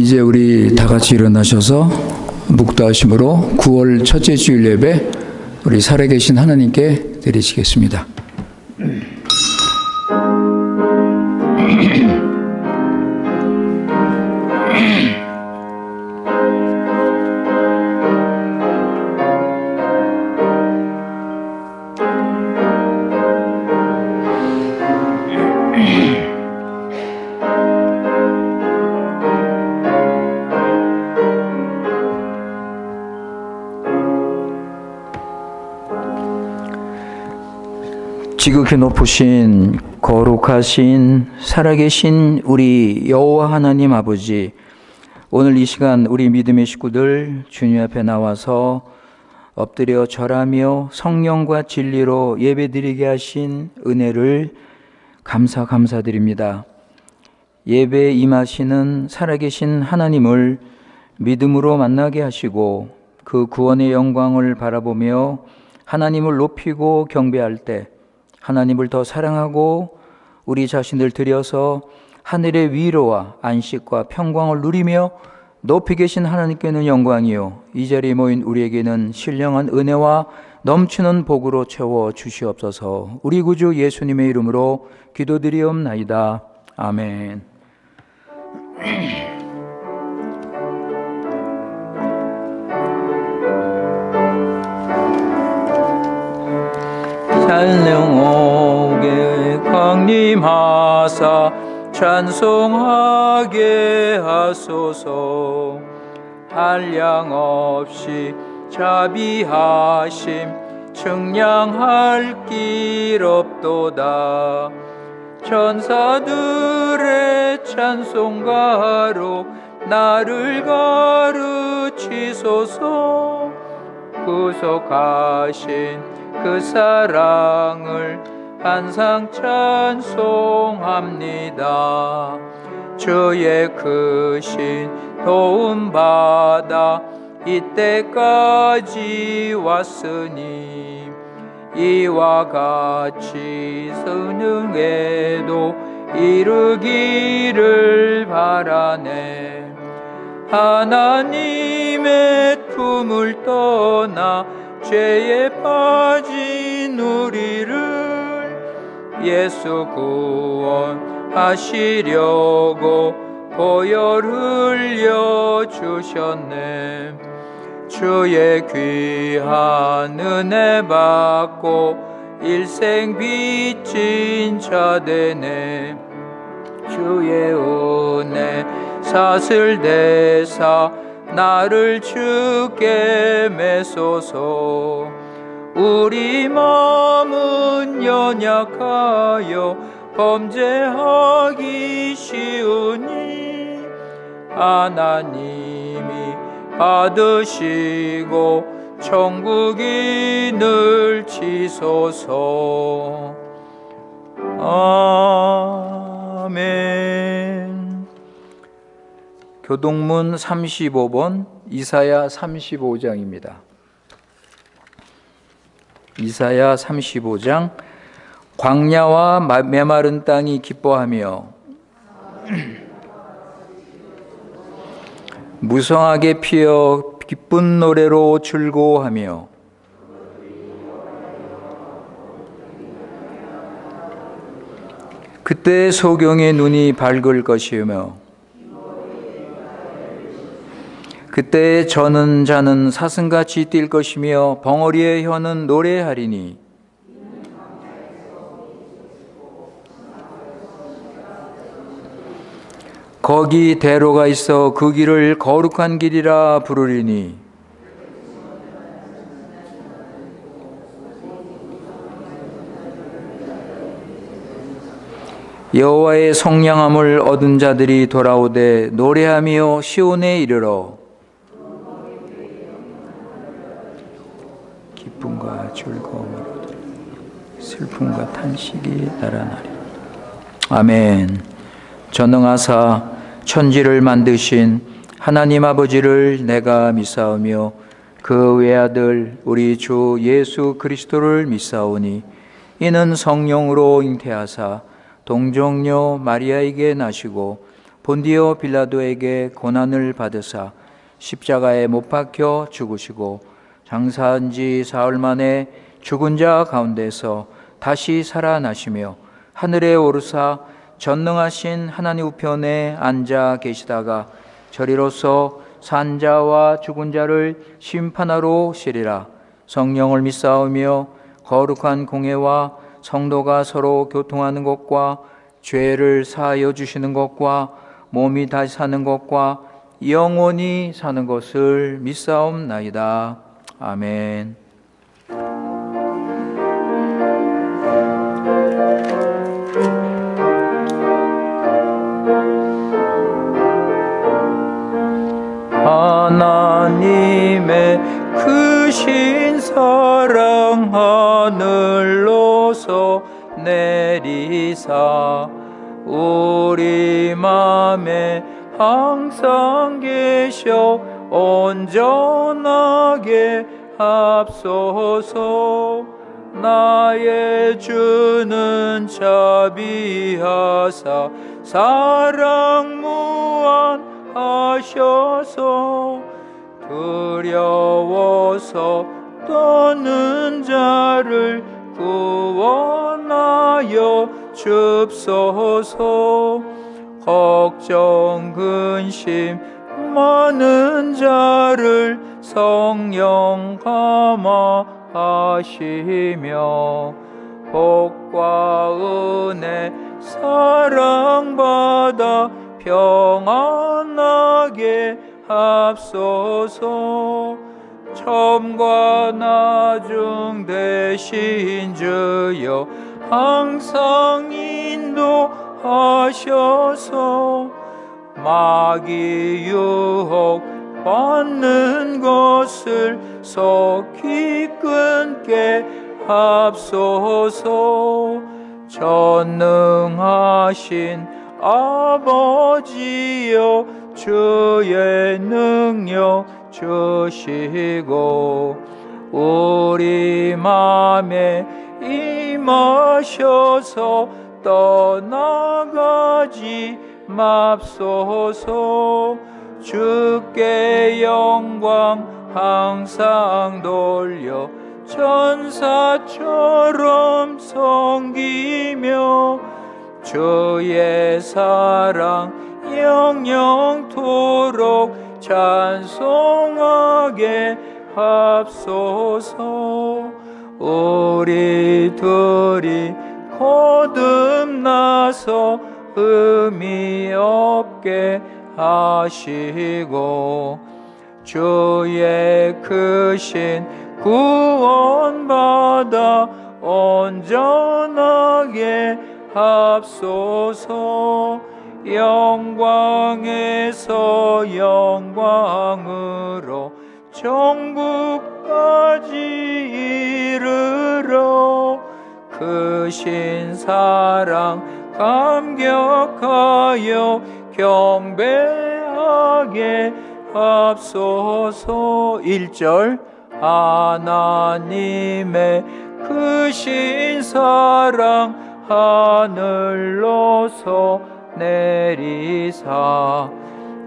이제 우리 다 같이 일어나셔서 묵도하심으로 9월 첫째 주일 예배 우리 살아계신 하나님께 드리시겠습니다. 지극히 높으신 거룩하신 살아계신 우리 여호와 하나님 아버지, 오늘 이 시간 우리 믿음의 식구들 주님 앞에 나와서 엎드려 절하며 성령과 진리로 예배드리게 하신 은혜를 감사드립니다. 예배에 임하시는 살아계신 하나님을 믿음으로 만나게 하시고 그 구원의 영광을 바라보며 하나님을 높이고 경배할 때 하나님을 더 사랑하고 우리 자신을 들여서 하늘의 위로와 안식과 평강을 누리며 높이 계신 하나님께는 영광이요 이 자리에 모인 우리에게는 신령한 은혜와 넘치는 복으로 채워 주시옵소서. 우리 구주 예수님의 이름으로 기도드리옵나이다. 아멘. 찬송하게 강림하사 찬송하게 하소서. 한량없이 자비하심 측량할 길 없도다. 천사들의 찬송가로 나를 가르치소서. 구속하신 그 사랑을 항상 찬송합니다. 주의 크신 도움받아 이때까지 왔으니 이와 같이 성령에도 이르기를 바라네. 하나님의 품을 떠나 죄에 빠진 우리를 예수 구원하시려고 보혈 흘려 주셨네. 주의 귀한 은혜 받고 일생 빚진 자 되네. 주의 은혜 사슬대사 나를 주께 메소서. 우리 마음은 연약하여 범죄하기 쉬우니 하나님이 받으시고 천국인을 치소서. 아멘. 교동문 35번 이사야 35장입니다. 이사야 35장. 광야와 메마른 땅이 기뻐하며 무성하게 피어 기쁜 노래로 즐거워하며 그때 소경의 눈이 밝을 것이며 그때 저는 자는 사슴같이 뛸 것이며 벙어리의 혀는 노래하리니 거기 대로가 있어 그 길을 거룩한 길이라 부르리니 여호와의 성량함을 얻은 자들이 돌아오되 노래하며 시온에 이르러 기쁨과 즐거움으로 슬픔과 탄식이 달아나리. 아멘. 전능하사 천지를 만드신 하나님 아버지를 내가 믿사오며 그 외아들 우리 주 예수 그리스도를 믿사오니 이는 성령으로 잉태하사 동정녀 마리아에게 나시고 본디오 빌라도에게 고난을 받으사 십자가에 못 박혀 죽으시고 장사한 지 사흘 만에 죽은 자 가운데서 다시 살아나시며 하늘에 오르사 전능하신 하나님 우편에 앉아 계시다가 저리로서 산 자와 죽은 자를 심판하러 오시리라. 성령을 믿사오며 거룩한 공회와 성도가 서로 교통하는 것과 죄를 사하여 주시는 것과 몸이 다시 사는 것과 영원히 사는 것을 믿사옵나이다. 아멘. 하나님의 크신 사랑 하늘로서 내리사 우리 맘에 항상 계셔 온전하게 합소서. 나의 주는 자비하사 사랑 무한하셔서 두려워서 떠는 자를 구원하여 줍소서. 걱정 근심 많은 자를 성령 감화하시며 복과 은혜 사랑받아 평안하게 합소서. 처음과 나중 되신 주여 항상 인도하셔서 마귀 유혹 받는 것을 속히 끊게 합소서. 전능하신 아버지여 주의 능력 주시고 우리 맘에 임하셔서 떠나가지 맙소서. 주께 영광 항상 돌려 천사처럼 섬기며 주의 사랑 영영토록 찬송하게 합소서. 우리 둘이 거듭나서 의미 없게 하시고 주의 크신 구원받아 온전하게 합소서. 영광에서 영광으로 천국까지 이르러 크신 사랑 감격하여 경배하게 합소서. 1절 하나님의 크신 사랑 하늘로서 내리사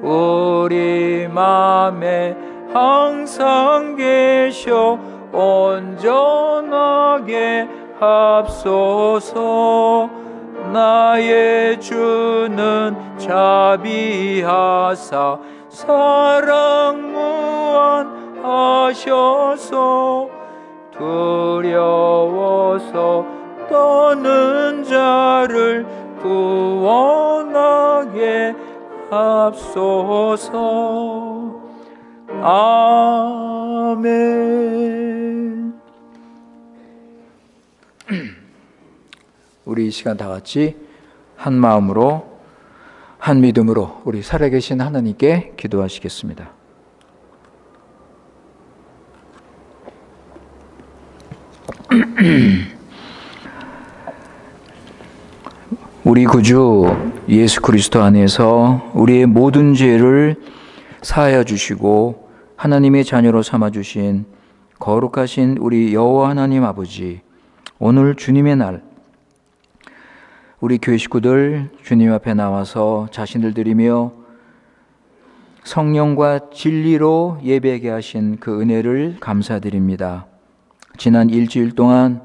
우리 맘에 항상 계셔 온전하게 합소서. 나의 주는 자비하사 사랑 무한하셔서 두려워서 떠는 자를 구원하게 합소서. 아멘. 우리 이 시간 다 같이 한 마음으로 한 믿음으로 우리 살아계신 하나님께 기도하시겠습니다. 우리 구주 예수 그리스도 안에서 우리의 모든 죄를 사하여 주시고 하나님의 자녀로 삼아 주신 거룩하신 우리 여호와 하나님 아버지, 오늘 주님의 날 우리 교회 식구들 주님 앞에 나와서 자신을 드리며 성령과 진리로 예배하게 하신 그 은혜를 감사드립니다. 지난 일주일 동안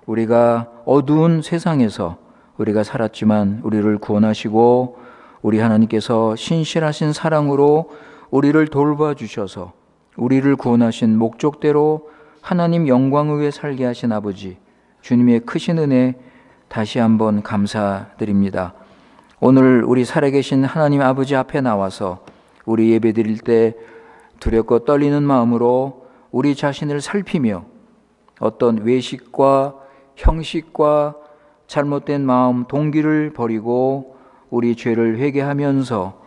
우리가 어두운 세상에서 우리가 살았지만 우리를 구원하시고 우리 하나님께서 신실하신 사랑으로 우리를 돌봐주셔서 우리를 구원하신 목적대로 하나님 영광을 위해 살게 하신 아버지 주님의 크신 은혜 다시 한번 감사드립니다. 오늘 우리 살아계신 하나님 아버지 앞에 나와서 우리 예배 드릴 때 두렵고 떨리는 마음으로 우리 자신을 살피며 어떤 외식과 형식과 잘못된 마음 동기를 버리고 우리 죄를 회개하면서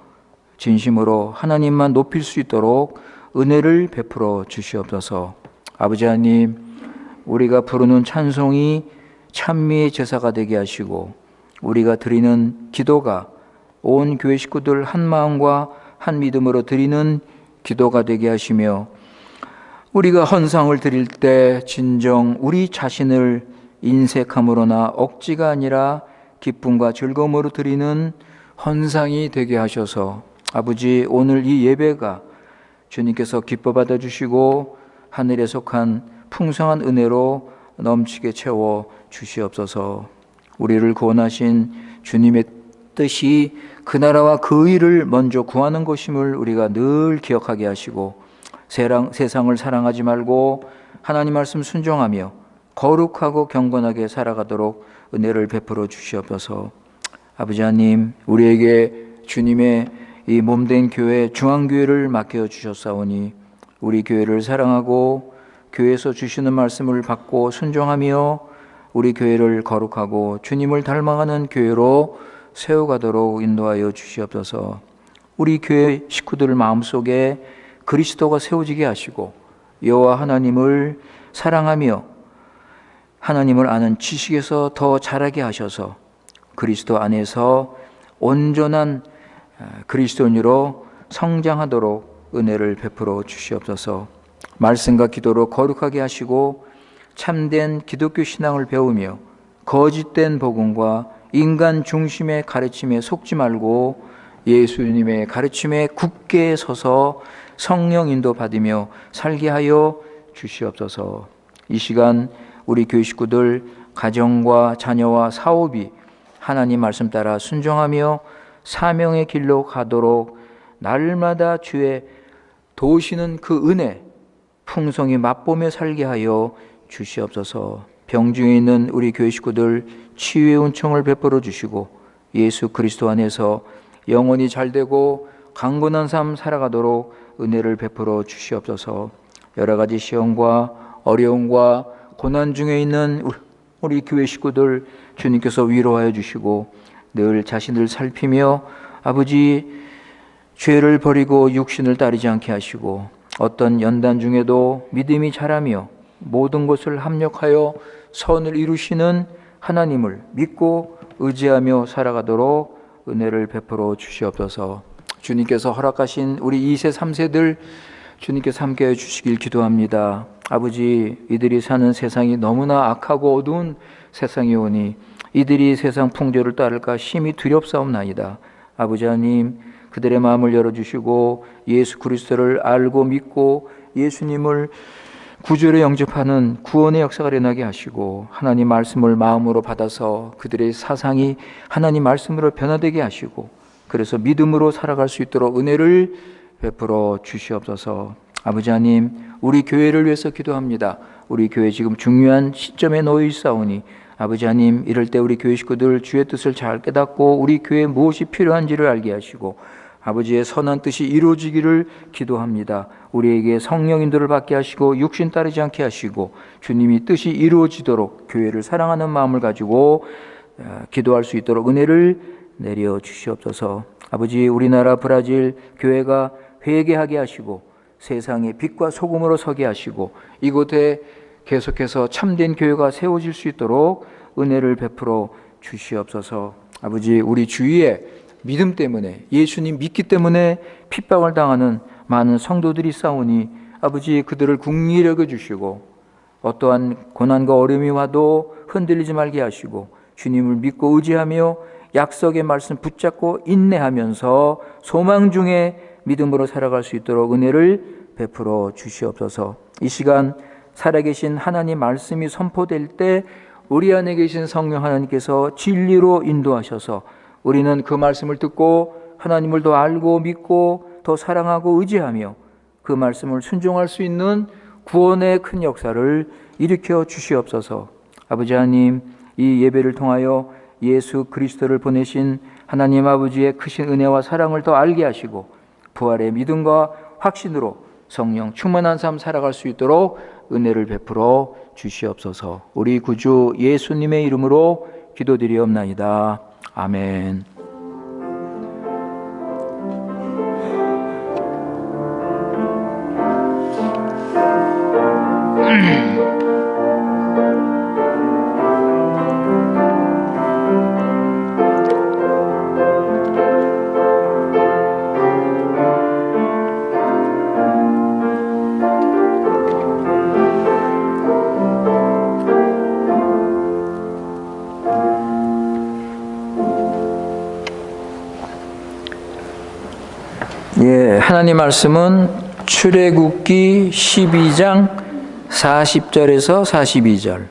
진심으로 하나님만 높일 수 있도록 은혜를 베풀어 주시옵소서. 아버지 하나님, 우리가 부르는 찬송이 찬미의 제사가 되게 하시고 우리가 드리는 기도가 온 교회 식구들 한 마음과 한 믿음으로 드리는 기도가 되게 하시며 우리가 헌상을 드릴 때 진정 우리 자신을 인색함으로나 억지가 아니라 기쁨과 즐거움으로 드리는 헌상이 되게 하셔서 아버지 오늘 이 예배가 주님께서 기뻐 받아주시고 하늘에 속한 풍성한 은혜로 넘치게 채워 주시옵소서. 우리를 구원하신 주님의 뜻이 그 나라와 그 의를 먼저 구하는 것임을 우리가 늘 기억하게 하시고 세상을 사랑하지 말고 하나님 말씀 순종하며 거룩하고 경건하게 살아가도록 은혜를 베풀어 주시옵소서. 아버지 하나님, 우리에게 주님의 이 몸된 교회 중앙교회를 맡겨 주셨사오니 우리 교회를 사랑하고 교회에서 주시는 말씀을 받고 순종하며 우리 교회를 거룩하고 주님을 닮아가는 교회로 세워가도록 인도하여 주시옵소서. 우리 교회 식구들 마음속에 그리스도가 세워지게 하시고 여호와 하나님을 사랑하며 하나님을 아는 지식에서 더 자라게 하셔서 그리스도 안에서 온전한 그리스도인으로 성장하도록 은혜를 베풀어 주시옵소서. 말씀과 기도로 거룩하게 하시고 참된 기독교 신앙을 배우며 거짓된 복음과 인간 중심의 가르침에 속지 말고 예수님의 가르침에 굳게 서서 성령 인도 받으며 살게 하여 주시옵소서. 이 시간 우리 교회 식구들 가정과 자녀와 사업이 하나님 말씀 따라 순종하며 사명의 길로 가도록 날마다 주의 도우시는 그 은혜 풍성히 맛보며 살게 하여 주시옵소서. 병중에 있는 우리 교회 식구들 치유의 은총을 베풀어 주시고 예수 그리스도 안에서 영원히 잘되고 강건한 삶 살아가도록 은혜를 베풀어 주시옵소서. 여러 가지 시험과 어려움과 고난 중에 있는 우리 교회 식구들 주님께서 위로하여 주시고 늘 자신을 살피며 아버지 죄를 버리고 육신을 따르지 않게 하시고 어떤 연단 중에도 믿음이 자라며 모든 것을 합력하여 선을 이루시는 하나님을 믿고 의지하며 살아가도록 은혜를 베풀어 주시옵소서. 주님께서 허락하신 우리 2세 3세들 주님께서 함께해 주시길 기도합니다. 아버지, 이들이 사는 세상이 너무나 악하고 어두운 세상이 오니 이들이 세상 풍조를 따를까 심히 두렵사옵나이다. 아버지 하나님, 그들의 마음을 열어주시고 예수 그리스도를 알고 믿고 예수님을 구주로 영접하는 구원의 역사가 일어나게 하시고 하나님 말씀을 마음으로 받아서 그들의 사상이 하나님 말씀으로 변화되게 하시고 그래서 믿음으로 살아갈 수 있도록 은혜를 베풀어 주시옵소서. 아버지 하나님, 우리 교회를 위해서 기도합니다. 우리 교회 지금 중요한 시점에 놓여 있사오니 아버지 하나님, 이럴 때 우리 교회 식구들 주의 뜻을 잘 깨닫고 우리 교회에 무엇이 필요한지를 알게 하시고 아버지의 선한 뜻이 이루어지기를 기도합니다. 우리에게 성령 인도를 받게 하시고 육신 따르지 않게 하시고 주님이 뜻이 이루어지도록 교회를 사랑하는 마음을 가지고 기도할 수 있도록 은혜를 내려 주시옵소서. 아버지, 우리나라 브라질 교회가 회개하게 하시고 세상의 빛과 소금으로 서게 하시고 이곳에 계속해서 참된 교회가 세워질 수 있도록 은혜를 베풀어 주시옵소서. 아버지, 우리 주위에 믿음 때문에 예수님 믿기 때문에 핍박을 당하는 많은 성도들이 싸우니 아버지, 그들을 긍휼히 여겨 주시고 어떠한 고난과 어려움이 와도 흔들리지 말게 하시고 주님을 믿고 의지하며 약속의 말씀 붙잡고 인내하면서 소망 중에 믿음으로 살아갈 수 있도록 은혜를 베풀어 주시옵소서. 이 시간 살아계신 하나님 말씀이 선포될 때 우리 안에 계신 성령 하나님께서 진리로 인도하셔서 우리는 그 말씀을 듣고 하나님을 더 알고 믿고 더 사랑하고 의지하며 그 말씀을 순종할 수 있는 구원의 큰 역사를 일으켜 주시옵소서. 아버지 하나님, 이 예배를 통하여 예수 그리스도를 보내신 하나님 아버지의 크신 은혜와 사랑을 더 알게 하시고 부활의 믿음과 확신으로 성령 충만한 삶 살아갈 수 있도록 은혜를 베풀어 주시옵소서. 우리 구주 예수님의 이름으로 기도드리옵나이다. 아멘. 하나님 말씀은 출애굽기 12장 40절에서 42절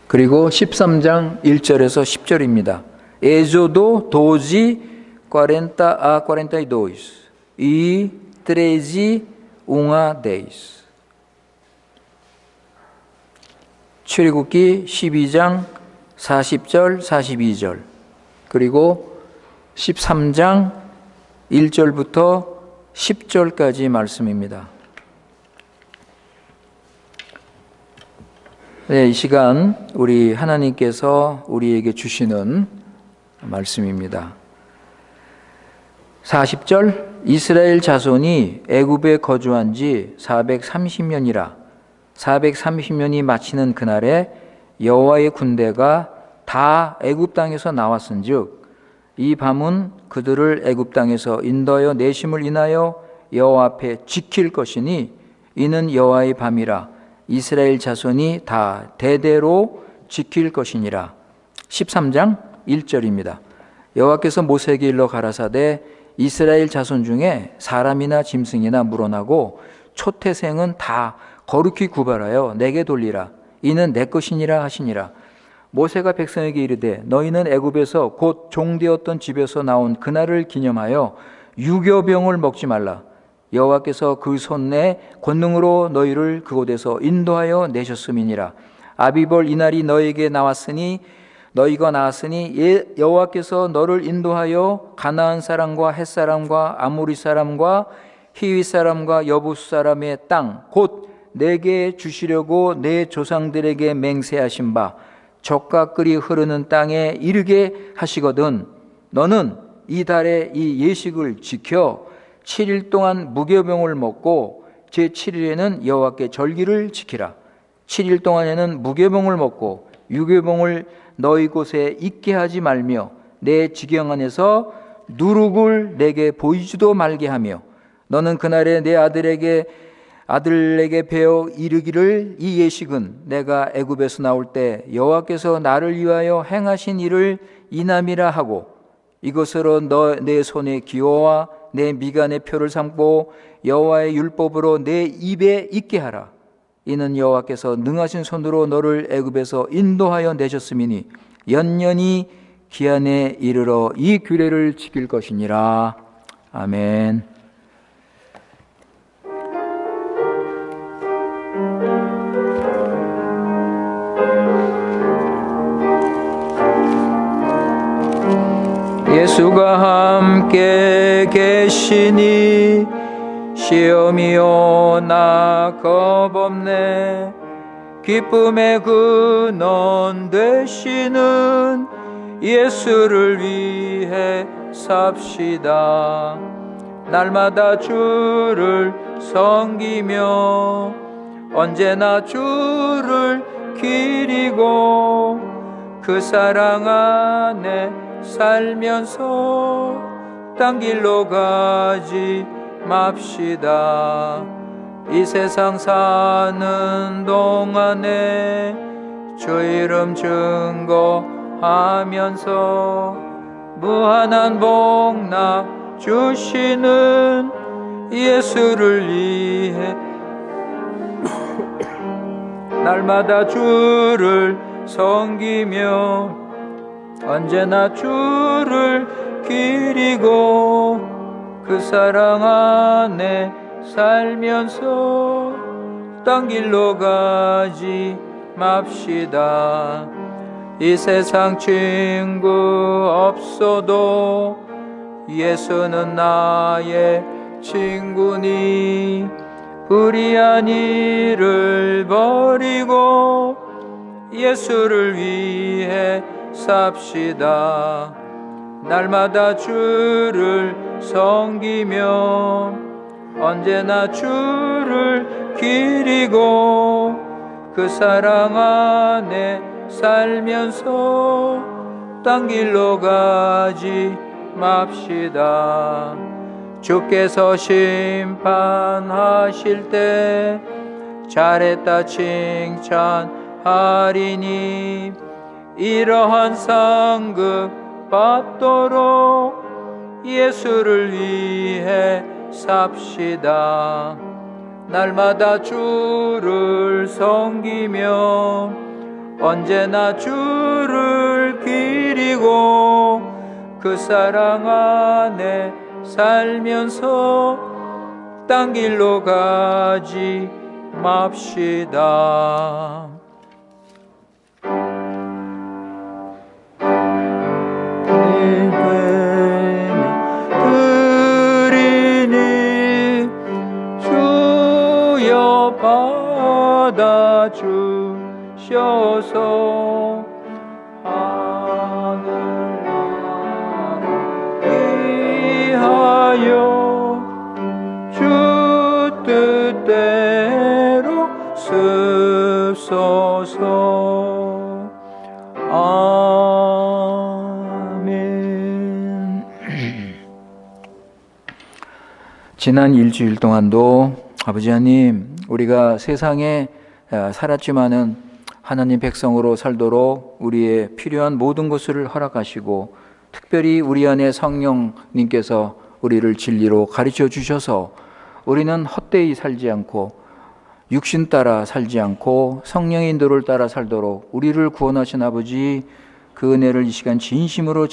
그리고 13장 1절에서 10절입니다. Éxodo 12, 40 a 42 e 13 a 10. 출애굽기 12장 40절 42절 그리고 13장 1절부터 10절까지 말씀입니다. 네, 이 시간 우리 하나님께서 우리에게 주시는 말씀입니다. 40절 이스라엘 자손이 애굽에 거주한 지 430년이라 430년이 마치는 그날에 여호와의 군대가 다 애굽 땅에서 나왔은즉 이 밤은 그들을 애굽 땅에서 인도하여 내심을 인하여 여호와 앞에 지킬 것이니 이는 여호와의 밤이라 이스라엘 자손이 다 대대로 지킬 것이니라. 13장 1절입니다. 여호와께서 모세에게 일러 가라사대 이스라엘 자손 중에 사람이나 짐승이나 물어나고 초태생은 다 거룩히 구별하여 내게 돌리라. 이는 내 것이니라 하시니라. 모세가 백성에게 이르되 너희는 애굽에서 곧 종되었던 집에서 나온 그날을 기념하여 유교병을 먹지 말라. 여호와께서 그 손에 권능으로 너희를 그곳에서 인도하여 내셨음이니라. 아비벌 이날이 너희에게 너희가 나왔으니 여호와께서 너를 인도하여 가나안 사람과 헷 사람과 아모리 사람과 히위 사람과 여부스 사람의 땅 곧 내게 주시려고 내 조상들에게 맹세하신 바 젖과 꿀이 흐르는 땅에 이르게 하시거든 너는 이 달에 이 예식을 지켜 7일 동안 무교병을 먹고 제7일에는 여호와께 절기를 지키라. 7일 동안에는 무교병을 먹고 유교병을 너희 곳에 있게 하지 말며 내 지경 안에서 누룩을 내게 보이지도 말게 하며 너는 그날에 내 아들에게 배어 이르기를 이 예식은 내가 애굽에서 나올 때 여호와께서 나를 위하여 행하신 일을 이남이라 하고 이것으로 내 손에 기호와 내 미간의 표를 삼고 여호와의 율법으로 내 입에 있게 하라. 이는 여호와께서 능하신 손으로 너를 애굽에서 인도하여 내셨음이니 연년이 기한에 이르러 이 규례를 지킬 것이니라. 아멘. 예수가 함께 계시니 시험이 오나 겁없네. 기쁨의 근원 되시는 예수를 위해 삽시다. 날마다 주를 섬기며 언제나 주를 기리고 그 사랑 안에 살면서 딴 길로 가지 맙시다. 이 세상 사는 동안에 주 이름 하면서 무한한 복락 주시는 예수를 위해 날마다 주를 섬기며 언제나 주를 기리고 그 사랑 안에 살면서 딴 길로 가지 맙시다. 이 세상 친구 없어도 예수는 나의 친구니 불의한 일을 버리고 예수를 위해 삽시다. 날마다 주를 섬기며 언제나 주를 기리고 그 사랑 안에 살면서 딴 길로 가지 맙시다. 주께서 심판하실 때 잘했다 칭찬하리니 이러한 상급 받도록 예수를 위해 삽시다. 날마다 주를 섬기며 언제나 주를 기리고 그 사랑 안에 살면서 딴 길로 가지 맙시다. 드리니 주여 받아 주셔서 주 뜻대로 쓰소서. 아멘. 지난 일주일 동안도 아버지 하나님, 우리가 세상에 살았지만은 하나님 백성으로 살도록 우리의 필요한 모든 것을 허락하시고, 특별히 우리 안에 성령님께서 우리를 진리로 가르쳐 주셔서 우리는 헛되이 살지 않고 육신 따라 살지 않고 성령의 인도를 따라 살도록 우리를 구원하신 아버지, 그 은혜를 이 시간 진심으로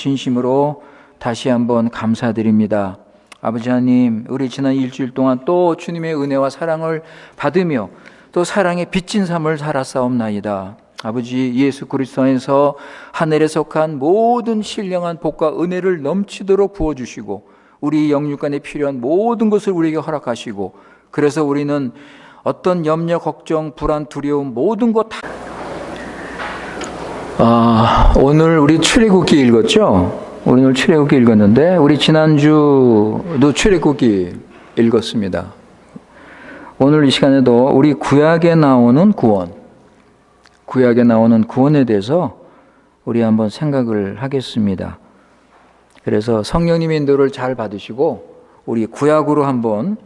다시 한번 감사드립니다. 아버지 하나님, 우리 지난 일주일 동안 또 주님의 은혜와 사랑을 받으며 또 사랑의 빚진 삶을 살았사옵나이다. 아버지, 예수 그리스도 안에서 하늘에 속한 모든 신령한 복과 은혜를 넘치도록 부어주시고 우리 영육간에 필요한 모든 것을 우리에게 허락하시고, 그래서 우리는 어떤 염려, 걱정, 불안, 두려움 모든 것 다 오늘 우리 출애굽기 읽었죠? 오늘 출애굽기 읽었는데 우리 지난주도 출애굽기 읽었습니다. 오늘 이 시간에도 우리 구약에 나오는 구원에 대해서 우리 한번 생각을 하겠습니다. 그래서 성령님의 인도를 잘 받으시고 우리 구약으로 한번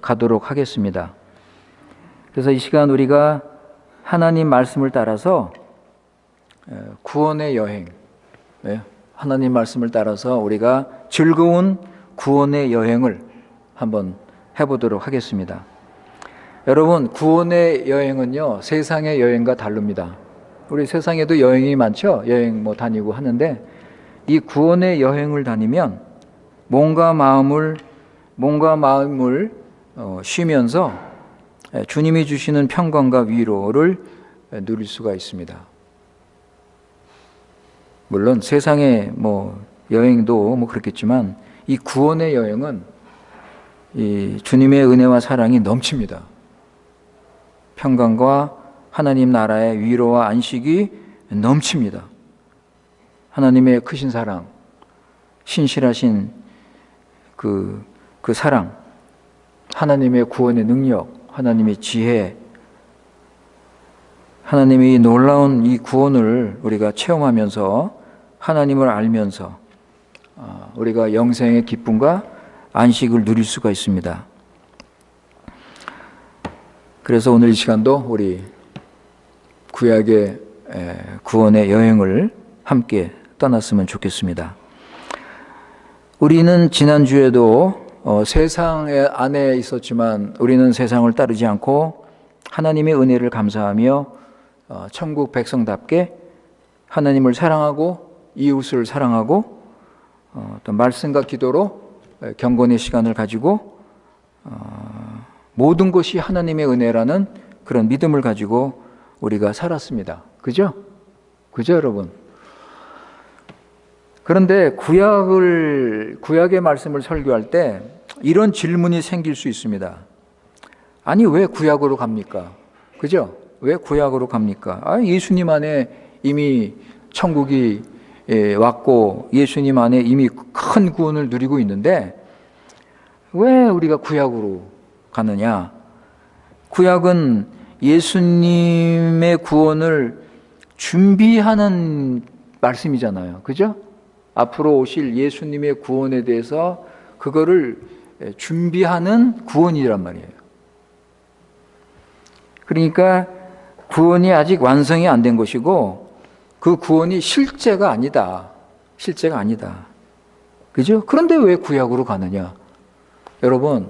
가도록 하겠습니다. 그래서 이 시간 우리가 하나님 말씀을 따라서 구원의 여행, 하나님 말씀을 따라서 우리가 즐거운 구원의 여행을 한번 해보도록 하겠습니다. 여러분, 구원의 여행은요, 세상의 여행과 다릅니다. 우리 세상에도 여행이 많죠? 여행 다니고 하는데, 이 구원의 여행을 다니면 몸과 마음을 쉬면서 주님이 주시는 평강과 위로를 누릴 수가 있습니다. 물론 세상의 여행도 그렇겠지만 이 구원의 여행은 이 주님의 은혜와 사랑이 넘칩니다. 평강과 하나님 나라의 위로와 안식이 넘칩니다. 하나님의 크신 사랑, 신실하신 그 사랑, 하나님의 구원의 능력, 하나님의 지혜, 하나님의 놀라운 이 구원을 우리가 체험하면서 하나님을 알면서 우리가 영생의 기쁨과 안식을 누릴 수가 있습니다. 그래서 오늘 이 시간도 우리 구약의 구원의 여행을 함께 떠났으면 좋겠습니다. 우리는 지난주에도 세상 안에 있었지만 우리는 세상을 따르지 않고 하나님의 은혜를 감사하며 천국 백성답게 하나님을 사랑하고 이웃을 사랑하고 또 말씀과 기도로 경건의 시간을 가지고 모든 것이 하나님의 은혜라는 그런 믿음을 가지고 우리가 살았습니다. 그죠? 그죠, 여러분? 그런데 구약의 말씀을 설교할 때 이런 질문이 생길 수 있습니다. 아니, 왜 구약으로 갑니까? 그죠? 왜 구약으로 갑니까? 예수님 안에 이미 천국이 왔고 예수님 안에 이미 큰 구원을 누리고 있는데 왜 우리가 구약으로 가느냐? 구약은 예수님의 구원을 준비하는 말씀이잖아요. 그죠? 앞으로 오실 예수님의 구원에 대해서 그거를 준비하는 구원이란 말이에요. 그러니까 구원이 아직 완성이 안 된 것이고 그 구원이 실제가 아니다. 실제가 아니다. 그죠? 그런데 왜 구약으로 가느냐? 여러분,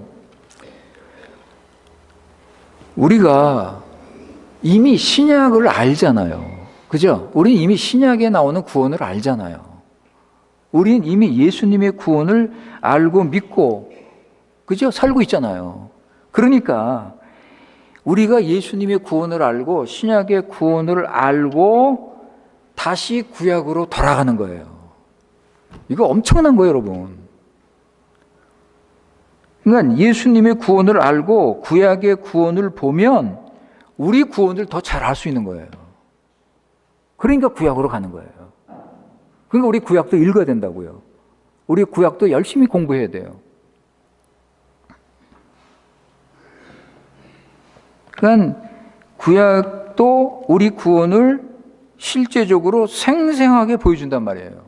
우리가 이미 신약을 알잖아요. 그죠? 우린 이미 신약에 나오는 구원을 알잖아요. 우린 이미 예수님의 구원을 알고 믿고, 그죠? 살고 있잖아요. 그러니까 우리가 예수님의 구원을 알고 신약의 구원을 알고 다시 구약으로 돌아가는 거예요. 이거 엄청난 거예요, 여러분. 그러니까 예수님의 구원을 알고 구약의 구원을 보면 우리 구원을 더 잘 알 수 있는 거예요. 그러니까 구약으로 가는 거예요. 그러니까 우리 구약도 읽어야 된다고요. 우리 구약도 열심히 공부해야 돼요. 그러니까 구약도 우리 구원을 실제적으로 생생하게 보여준단 말이에요.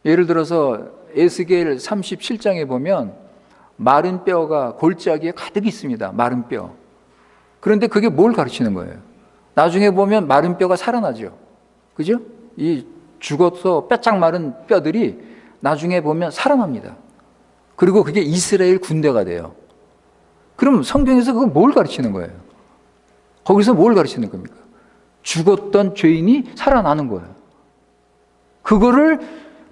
예를 들어서 에스겔 37장에 보면 마른 뼈가 골짜기에 가득 있습니다. 마른 뼈. 그런데 그게 뭘 가르치는 거예요? 나중에 보면 마른 뼈가 살아나죠. 그죠? 이 죽어서 뼈짝 마른 뼈들이 나중에 보면 살아납니다. 그리고 그게 이스라엘 군대가 돼요. 그럼 성경에서 그거 뭘 가르치는 거예요? 거기서 뭘 가르치는 겁니까? 죽었던 죄인이 살아나는 거예요. 그거를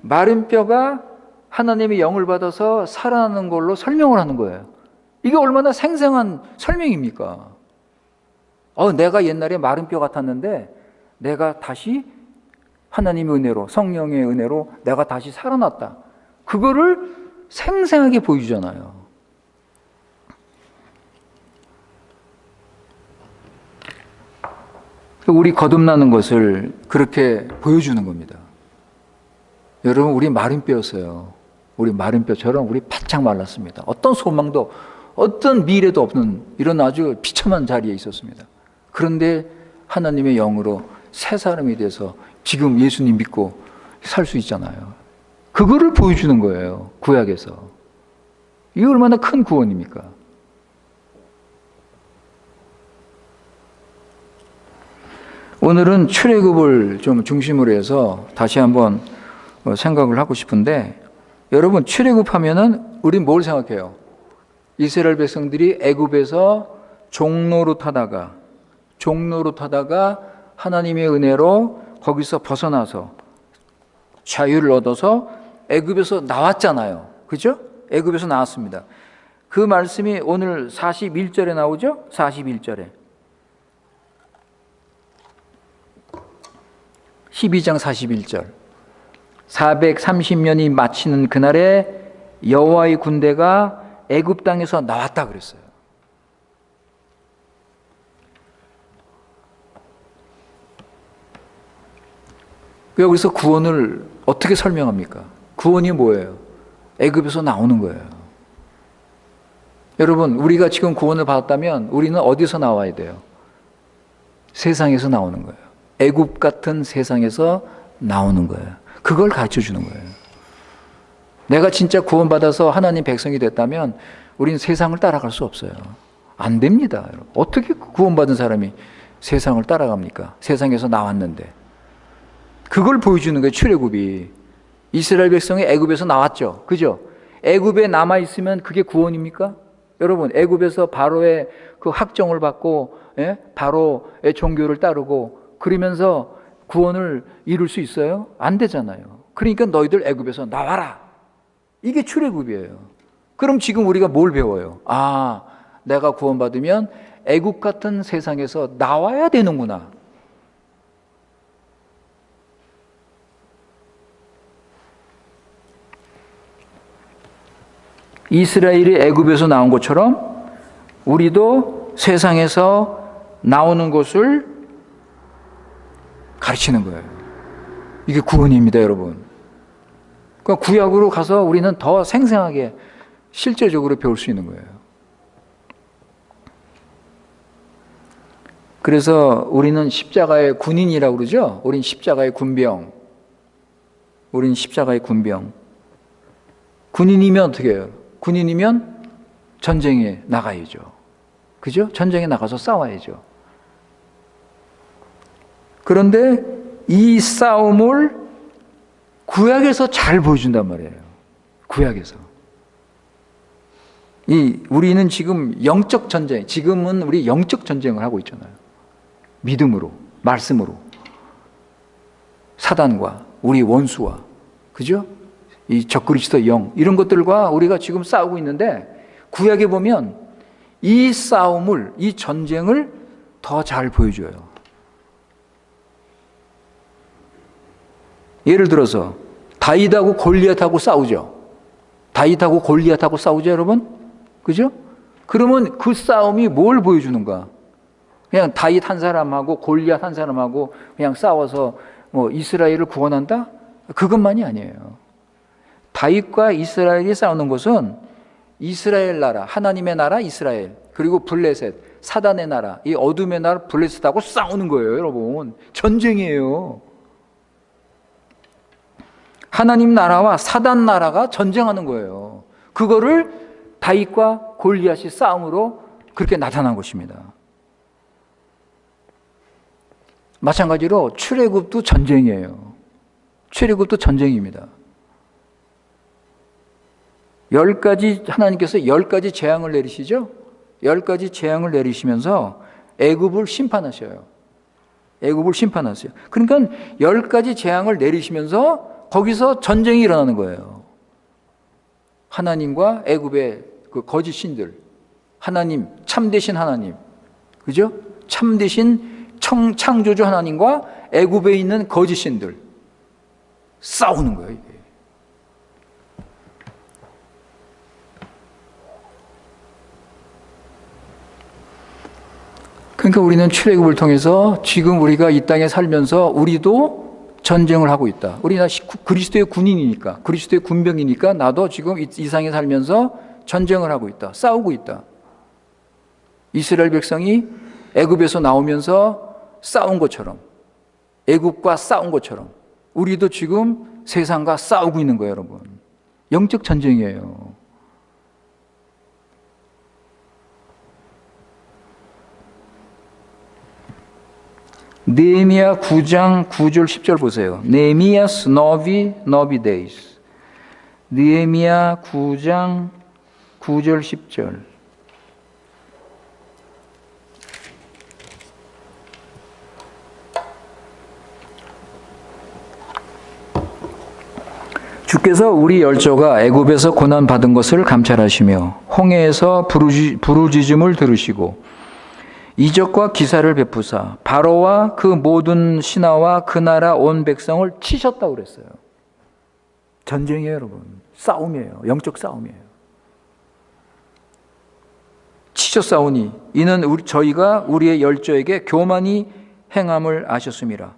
마른 뼈가 하나님의 영을 받아서 살아나는 걸로 설명을 하는 거예요. 이게 얼마나 생생한 설명입니까? 내가 옛날에 마른 뼈 같았는데 내가 다시 하나님의 은혜로, 성령의 은혜로 내가 다시 살아났다. 그거를 생생하게 보여주잖아요. 우리 거듭나는 것을 그렇게 보여주는 겁니다. 여러분, 우리 마른 뼈였어요. 우리 마른 뼈처럼 우리 바짝 말랐습니다. 어떤 소망도 어떤 미래도 없는 이런 아주 비참한 자리에 있었습니다. 그런데 하나님의 영으로 새 사람이 돼서 지금 예수님 믿고 살 수 있잖아요. 그거를 보여주는 거예요. 구약에서. 이게 얼마나 큰 구원입니까? 오늘은 출애굽을 좀 중심으로 해서 다시 한번 생각을 하고 싶은데, 여러분, 출애굽하면은 우린 뭘 생각해요? 이스라엘 백성들이 애굽에서 종로로 타다가 하나님의 은혜로 거기서 벗어나서 자유를 얻어서 애굽에서 나왔잖아요. 그죠? 애굽에서 나왔습니다. 그 말씀이 오늘 41절에 나오죠? 41절에. 12장 41절. 430년이 마치는 그날에 여호와의 군대가 애굽 땅에서 나왔다 그랬어요. 여기서 구원을 어떻게 설명합니까? 구원이 뭐예요? 애굽에서 나오는 거예요. 여러분, 우리가 지금 구원을 받았다면 우리는 어디서 나와야 돼요? 세상에서 나오는 거예요. 애굽 같은 세상에서 나오는 거예요. 그걸 가르쳐 주는 거예요. 내가 진짜 구원받아서 하나님 백성이 됐다면 우리는 세상을 따라갈 수 없어요. 안 됩니다. 여러분. 어떻게 구원받은 사람이 세상을 따라갑니까? 세상에서 나왔는데. 그걸 보여주는 거예요. 출애굽이. 이스라엘 백성이 애굽에서 나왔죠. 그죠? 애굽에 남아 있으면 그게 구원입니까? 여러분, 애굽에서 바로의 그 학정을 받고, 예? 바로의 종교를 따르고 그러면서 구원을 이룰 수 있어요? 안 되잖아요. 그러니까 너희들 애굽에서 나와라. 이게 출애굽이에요. 그럼 지금 우리가 뭘 배워요? 아, 내가 구원받으면 애굽 같은 세상에서 나와야 되는구나. 이스라엘이 애굽에서 나온 것처럼 우리도 세상에서 나오는 것을 가르치는 거예요. 이게 구원입니다, 여러분. 그러니까 구약으로 가서 우리는 더 생생하게 실제적으로 배울 수 있는 거예요. 그래서 우리는 십자가의 군인이라고 그러죠. 우린 십자가의 군병. 우린 십자가의 군병. 군인이면 어떻게 해요? 군인이면 전쟁에 나가야죠. 그죠? 전쟁에 나가서 싸워야죠. 그런데 이 싸움을 구약에서 잘 보여준단 말이에요. 구약에서. 우리는 지금 영적 전쟁, 지금은 우리 영적 전쟁을 하고 있잖아요. 믿음으로, 말씀으로. 사단과 우리 원수와, 그죠? 이 적그리스도 영, 이런 것들과 우리가 지금 싸우고 있는데, 구약에 보면 이 싸움을, 이 전쟁을 더 잘 보여줘요. 예를 들어서 다윗하고 골리앗하고 싸우죠. 다윗하고 골리앗하고 싸우죠, 여러분? 그죠? 그러면 그 싸움이 뭘 보여주는가? 그냥 다윗 한 사람하고 골리앗 한 사람하고 그냥 싸워서 뭐 이스라엘을 구원한다? 그것만이 아니에요. 다윗과 이스라엘이 싸우는 것은 이스라엘 나라, 하나님의 나라 이스라엘, 그리고 블레셋, 사단의 나라, 이 어둠의 나라 블레셋하고 싸우는 거예요, 여러분. 전쟁이에요. 하나님 나라와 사단 나라가 전쟁하는 거예요. 그거를 다윗과 골리앗이 싸움으로 그렇게 나타난 것입니다. 마찬가지로 출애굽도 전쟁이에요. 출애굽도 전쟁입니다. 10가지 하나님께서 10가지 재앙을 내리시죠. 10가지 재앙을 내리시면서 애굽을 심판하셔요. 애굽을 심판하세요. 그러니까 10가지 재앙을 내리시면서 거기서 전쟁이 일어나는 거예요. 하나님과 애굽의 그 거짓 신들, 하나님, 참되신 하나님, 그죠? 참되신 창조주 하나님과 애굽에 있는 거짓 신들 싸우는 거예요, 이게. 그러니까 우리는 출애굽을 통해서 지금 우리가 이 땅에 살면서 우리도 전쟁을 하고 있다. 우리가 그리스도의 군인이니까, 그리스도의 군병이니까 나도 지금 이 세상에 살면서 전쟁을 하고 있다. 싸우고 있다. 이스라엘 백성이 애굽에서 나오면서 싸운 것처럼, 애굽과 싸운 것처럼 우리도 지금 세상과 싸우고 있는 거예요, 여러분. 영적 전쟁이에요. 느헤미야 9장 9절 10절 보세요. 느헤미야스 너비 데이스. 느헤미야 9장 9절 10절. 주께서 우리 열조가 애굽에서 고난 받은 것을 감찰하시며 홍해에서 부르짖음을 들으시고 이적과 기사를 베푸사 바로와 그 모든 신하와 그 나라 온 백성을 치셨다고 그랬어요. 전쟁이에요, 여러분. 싸움이에요. 영적 싸움이에요. 치셨사오니 이는 저희가 우리의 열조에게 교만히 행함을 아셨음이라.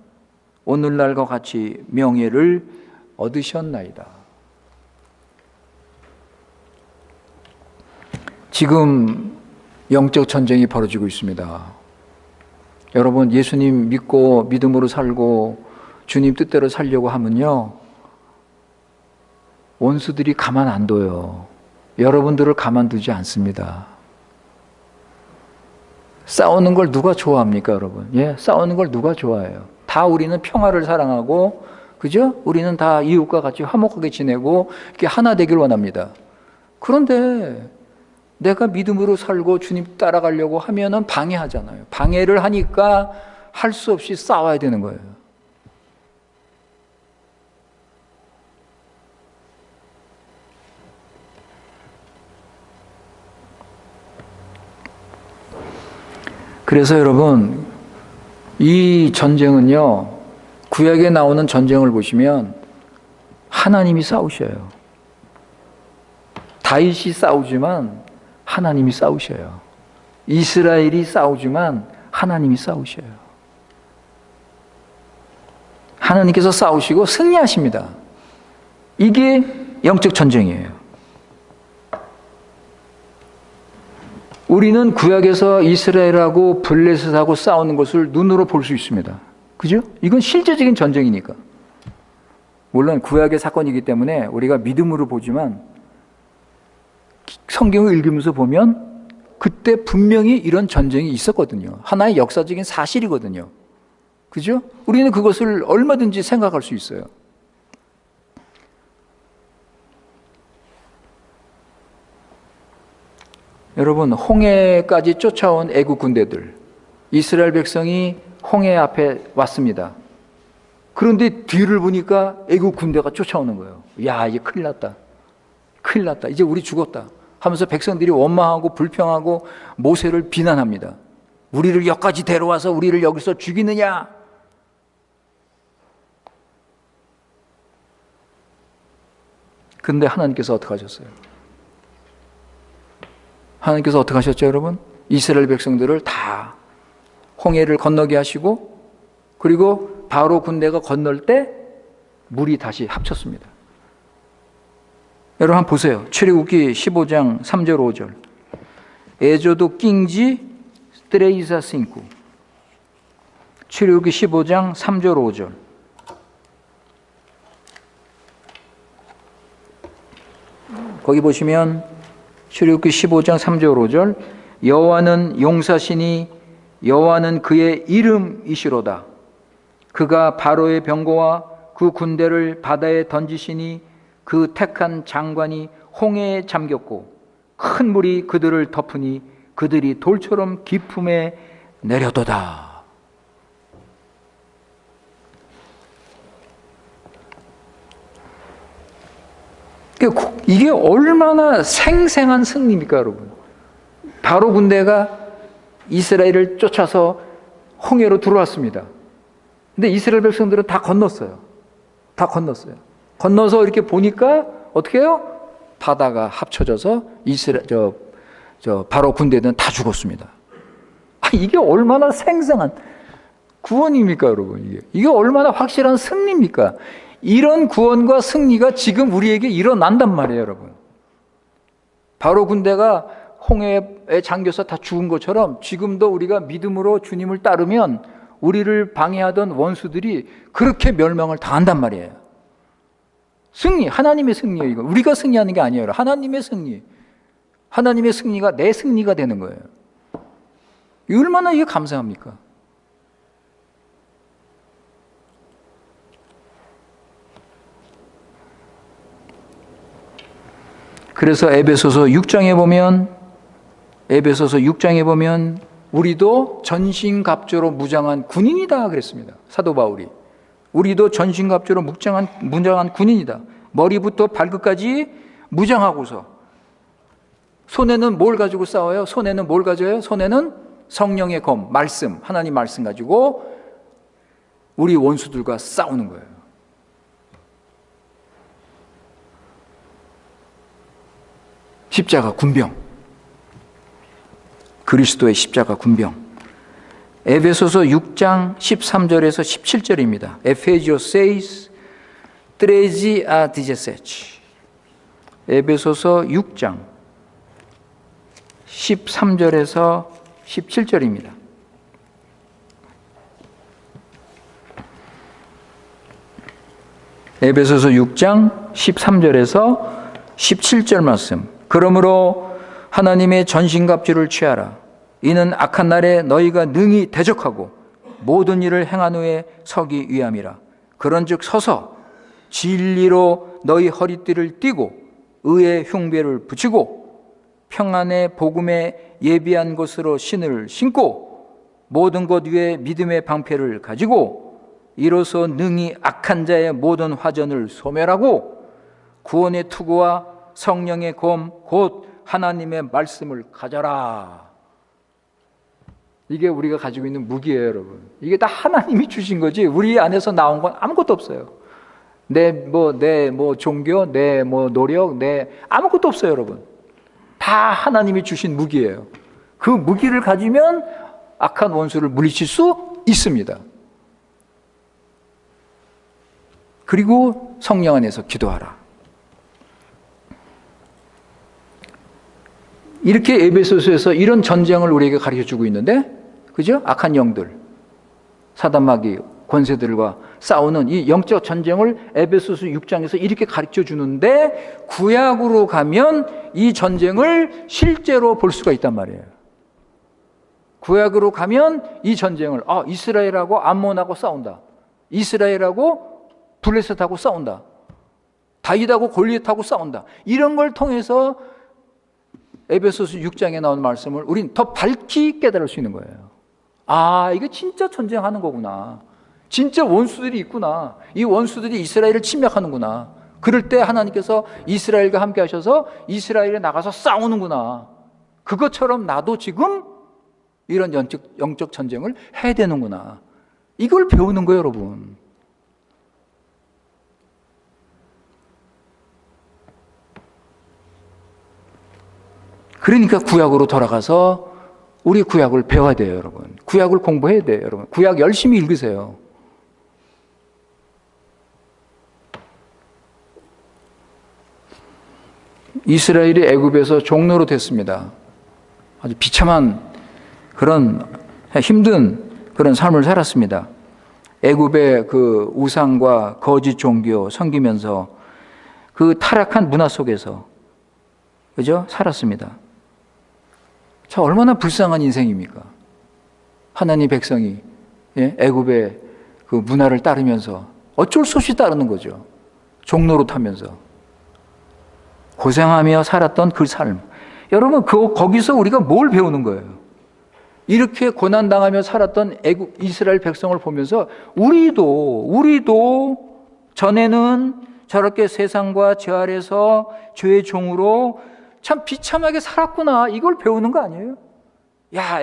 오늘날과 같이 명예를 얻으셨나이다. 지금 영적 전쟁이 벌어지고 있습니다. 여러분, 예수님 믿고 믿음으로 살고 주님 뜻대로 살려고 하면요, 원수들이 가만 안 둬요. 여러분들을 가만두지 않습니다. 싸우는 걸 누가 좋아합니까, 여러분? 예, 싸우는 걸 누가 좋아해요? 다 우리는 평화를 사랑하고 그죠? 우리는 다 이웃과 같이 화목하게 지내고 이렇게 하나 되길 원합니다. 그런데 내가 믿음으로 살고 주님 따라가려고 하면은 방해하잖아요. 방해를 하니까 할 수 없이 싸워야 되는 거예요. 그래서 여러분, 이 전쟁은요, 구약에 나오는 전쟁을 보시면 하나님이 싸우셔요. 다윗이 싸우지만 하나님이 싸우셔요. 이스라엘이 싸우지만 하나님이 싸우셔요. 하나님께서 싸우시고 승리하십니다. 이게 영적 전쟁이에요. 우리는 구약에서 이스라엘하고 블레셋하고 싸우는 것을 눈으로 볼 수 있습니다. 그죠? 이건 실제적인 전쟁이니까. 물론 구약의 사건이기 때문에 우리가 믿음으로 보지만 성경을 읽으면서 보면 그때 분명히 이런 전쟁이 있었거든요. 하나의 역사적인 사실이거든요. 그죠? 우리는 그것을 얼마든지 생각할 수 있어요. 여러분, 홍해까지 쫓아온 애국 군대들, 이스라엘 백성이 홍해 앞에 왔습니다. 그런데 뒤를 보니까 애국 군대가 쫓아오는 거예요. 야, 이제 큰일 났다. 큰일 났다. 이제 우리 죽었다. 하면서 백성들이 원망하고 불평하고 모세를 비난합니다. 우리를 여기까지 데려와서 우리를 여기서 죽이느냐? 근데 하나님께서 어떻게 하셨어요? 하나님께서 어떻게 하셨죠, 여러분? 이스라엘 백성들을 다 홍해를 건너게 하시고, 그리고 바로 군대가 건널 때 물이 다시 합쳤습니다. 여러분 한번 보세요. 출애굽기 15장 3절 5절. 에조도 낑지 스트레이사 싱쿠. 출애굽기 15장 3절 5절. 거기 보시면 출애굽기 15장 3절 5절. 여호와는 용사시니 여호와는 그의 이름이시로다. 그가 바로의 병거와 그 군대를 바다에 던지시니 그 택한 장관이 홍해에 잠겼고 큰 물이 그들을 덮으니 그들이 돌처럼 깊음에 내려도다. 이게 얼마나 생생한 승리입니까, 여러분? 바로 군대가 이스라엘을 쫓아서 홍해로 들어왔습니다. 근데 이스라엘 백성들은 다 건넜어요. 다 건넜어요. 건너서 이렇게 보니까 어떻게 해요? 바다가 합쳐져서 바로 군대는 다 죽었습니다. 이게 얼마나 생생한 구원입니까, 여러분? 이게 얼마나 확실한 승리입니까? 이런 구원과 승리가 지금 우리에게 일어난단 말이에요, 여러분. 바로 군대가 홍해에 잠겨서 다 죽은 것처럼 지금도 우리가 믿음으로 주님을 따르면 우리를 방해하던 원수들이 그렇게 멸망을 당한단 말이에요. 승리, 하나님의 승리예요. 이거 우리가 승리하는 게 아니에요. 하나님의 승리. 하나님의 승리가 내 승리가 되는 거예요. 얼마나 이게 감사합니까? 그래서 에베소서 6장에 보면 우리도 전신갑주로 무장한 군인이다 그랬습니다. 사도 바울이. 우리도 전신갑주로 무장한 군인이다. 머리부터 발끝까지 무장하고서 손에는 뭘 가지고 싸워요? 손에는 뭘 가져요? 손에는 성령의 검, 말씀, 하나님 말씀 가지고 우리 원수들과 싸우는 거예요. 십자가 군병. 그리스도의 십자가 군병. 에베소서 6장 13절에서 17절입니다. 에페지오 세이스 트레지 아 디제세치. 에베소서 6장 13절에서 17절입니다. 에베소서 6장 13절에서 17절 말씀. 그러므로 하나님의 전신갑주를 취하라. 이는 악한 날에 너희가 능히 대적하고 모든 일을 행한 후에 서기 위함이라. 그런즉 서서 진리로 너희 허리띠를 띠고 의의 흉배를 붙이고 평안의 복음에 예비한 것으로 신을 신고 모든 것 위에 믿음의 방패를 가지고 이로써 능히 악한 자의 모든 화전을 소멸하고 구원의 투구와 성령의 검 곧 하나님의 말씀을 가져라. 이게 우리가 가지고 있는 무기예요, 여러분. 이게 다 하나님이 주신 거지 우리 안에서 나온 건 아무것도 없어요. 내 종교, 내 노력, 아무것도 없어요, 여러분. 다 하나님이 주신 무기예요. 그 무기를 가지면 악한 원수를 물리칠 수 있습니다. 그리고 성령 안에서 기도하라. 이렇게 에베소서에서 이런 전쟁을 우리에게 가르쳐주고 있는데, 그죠? 악한 영들, 사단마귀, 권세들과 싸우는 이 영적 전쟁을 에베소서 6장에서 이렇게 가르쳐주는데, 구약으로 가면 이 전쟁을 실제로 볼 수가 있단 말이에요. 구약으로 가면 이 전쟁을 이스라엘하고 암몬하고 싸운다. 이스라엘하고 블레셋하고 싸운다. 다윗하고 골리앗하고 싸운다. 이런 걸 통해서 에베소서 6장에 나온 말씀을 우린 더 밝히 깨달을 수 있는 거예요. 이게 진짜 전쟁하는 거구나. 진짜 원수들이 있구나. 이 원수들이 이스라엘을 침략하는구나. 그럴 때 하나님께서 이스라엘과 함께 하셔서 이스라엘에 나가서 싸우는구나. 그것처럼 나도 지금 이런 영적 전쟁을 해야 되는구나. 이걸 배우는 거예요, 여러분. 그러니까 구약으로 돌아가서 우리 구약을 배워야 돼요, 여러분. 구약을 공부해야 돼요, 여러분. 구약 열심히 읽으세요. 이스라엘이 애굽에서 종로로 됐습니다. 아주 비참한 그런 힘든 그런 삶을 살았습니다. 애굽의 그 우상과 거짓 종교 섬기면서 그 타락한 문화 속에서, 그죠? 살았습니다. 자, 얼마나 불쌍한 인생입니까? 하나님 백성이 애굽의 그 문화를 따르면서 어쩔 수 없이 따르는 거죠. 종로로 타면서 고생하며 살았던 그 삶. 여러분, 거기서 우리가 뭘 배우는 거예요? 이렇게 고난당하며 살았던 애굽 이스라엘 백성을 보면서 우리도 전에는 저렇게 세상과 저 아래서 죄의 종으로 참 비참하게 살았구나. 이걸 배우는 거 아니에요? 야,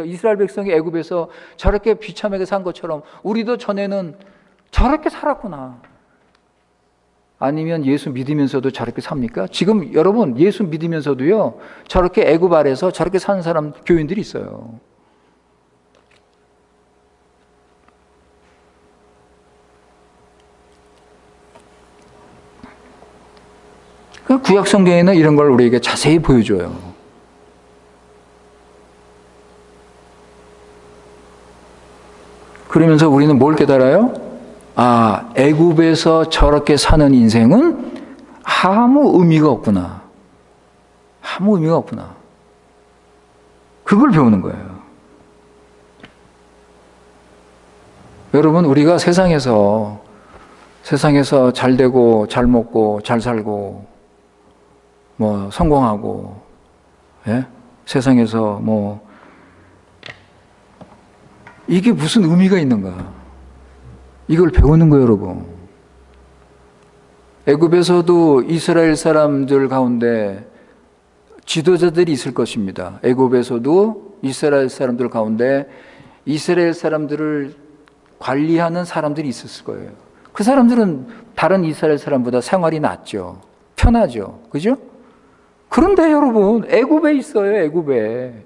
이스라엘 백성이 애굽에서 저렇게 비참하게 산 것처럼 우리도 전에는 저렇게 살았구나. 아니면 예수 믿으면서도 저렇게 삽니까? 지금 여러분 예수 믿으면서도요, 저렇게 애굽 아래서 저렇게 사는 사람, 교인들이 있어요. 구약 성경에는 이런 걸 우리에게 자세히 보여줘요. 그러면서 우리는 뭘 깨달아요? 애굽에서 저렇게 사는 인생은 아무 의미가 없구나. 아무 의미가 없구나. 그걸 배우는 거예요. 여러분, 우리가 세상에서 잘 되고 잘 먹고 잘 살고 성공하고, 세상에서 이게 무슨 의미가 있는가? 이걸 배우는 거예요, 여러분. 애굽에서도 이스라엘 사람들 가운데 지도자들이 있을 것입니다. 애굽에서도 이스라엘 사람들 가운데 이스라엘 사람들을 관리하는 사람들이 있었을 거예요. 그 사람들은 다른 이스라엘 사람보다 생활이 낫죠. 편하죠. 그죠? 그런데 여러분, 애굽에 있어요, 애굽에.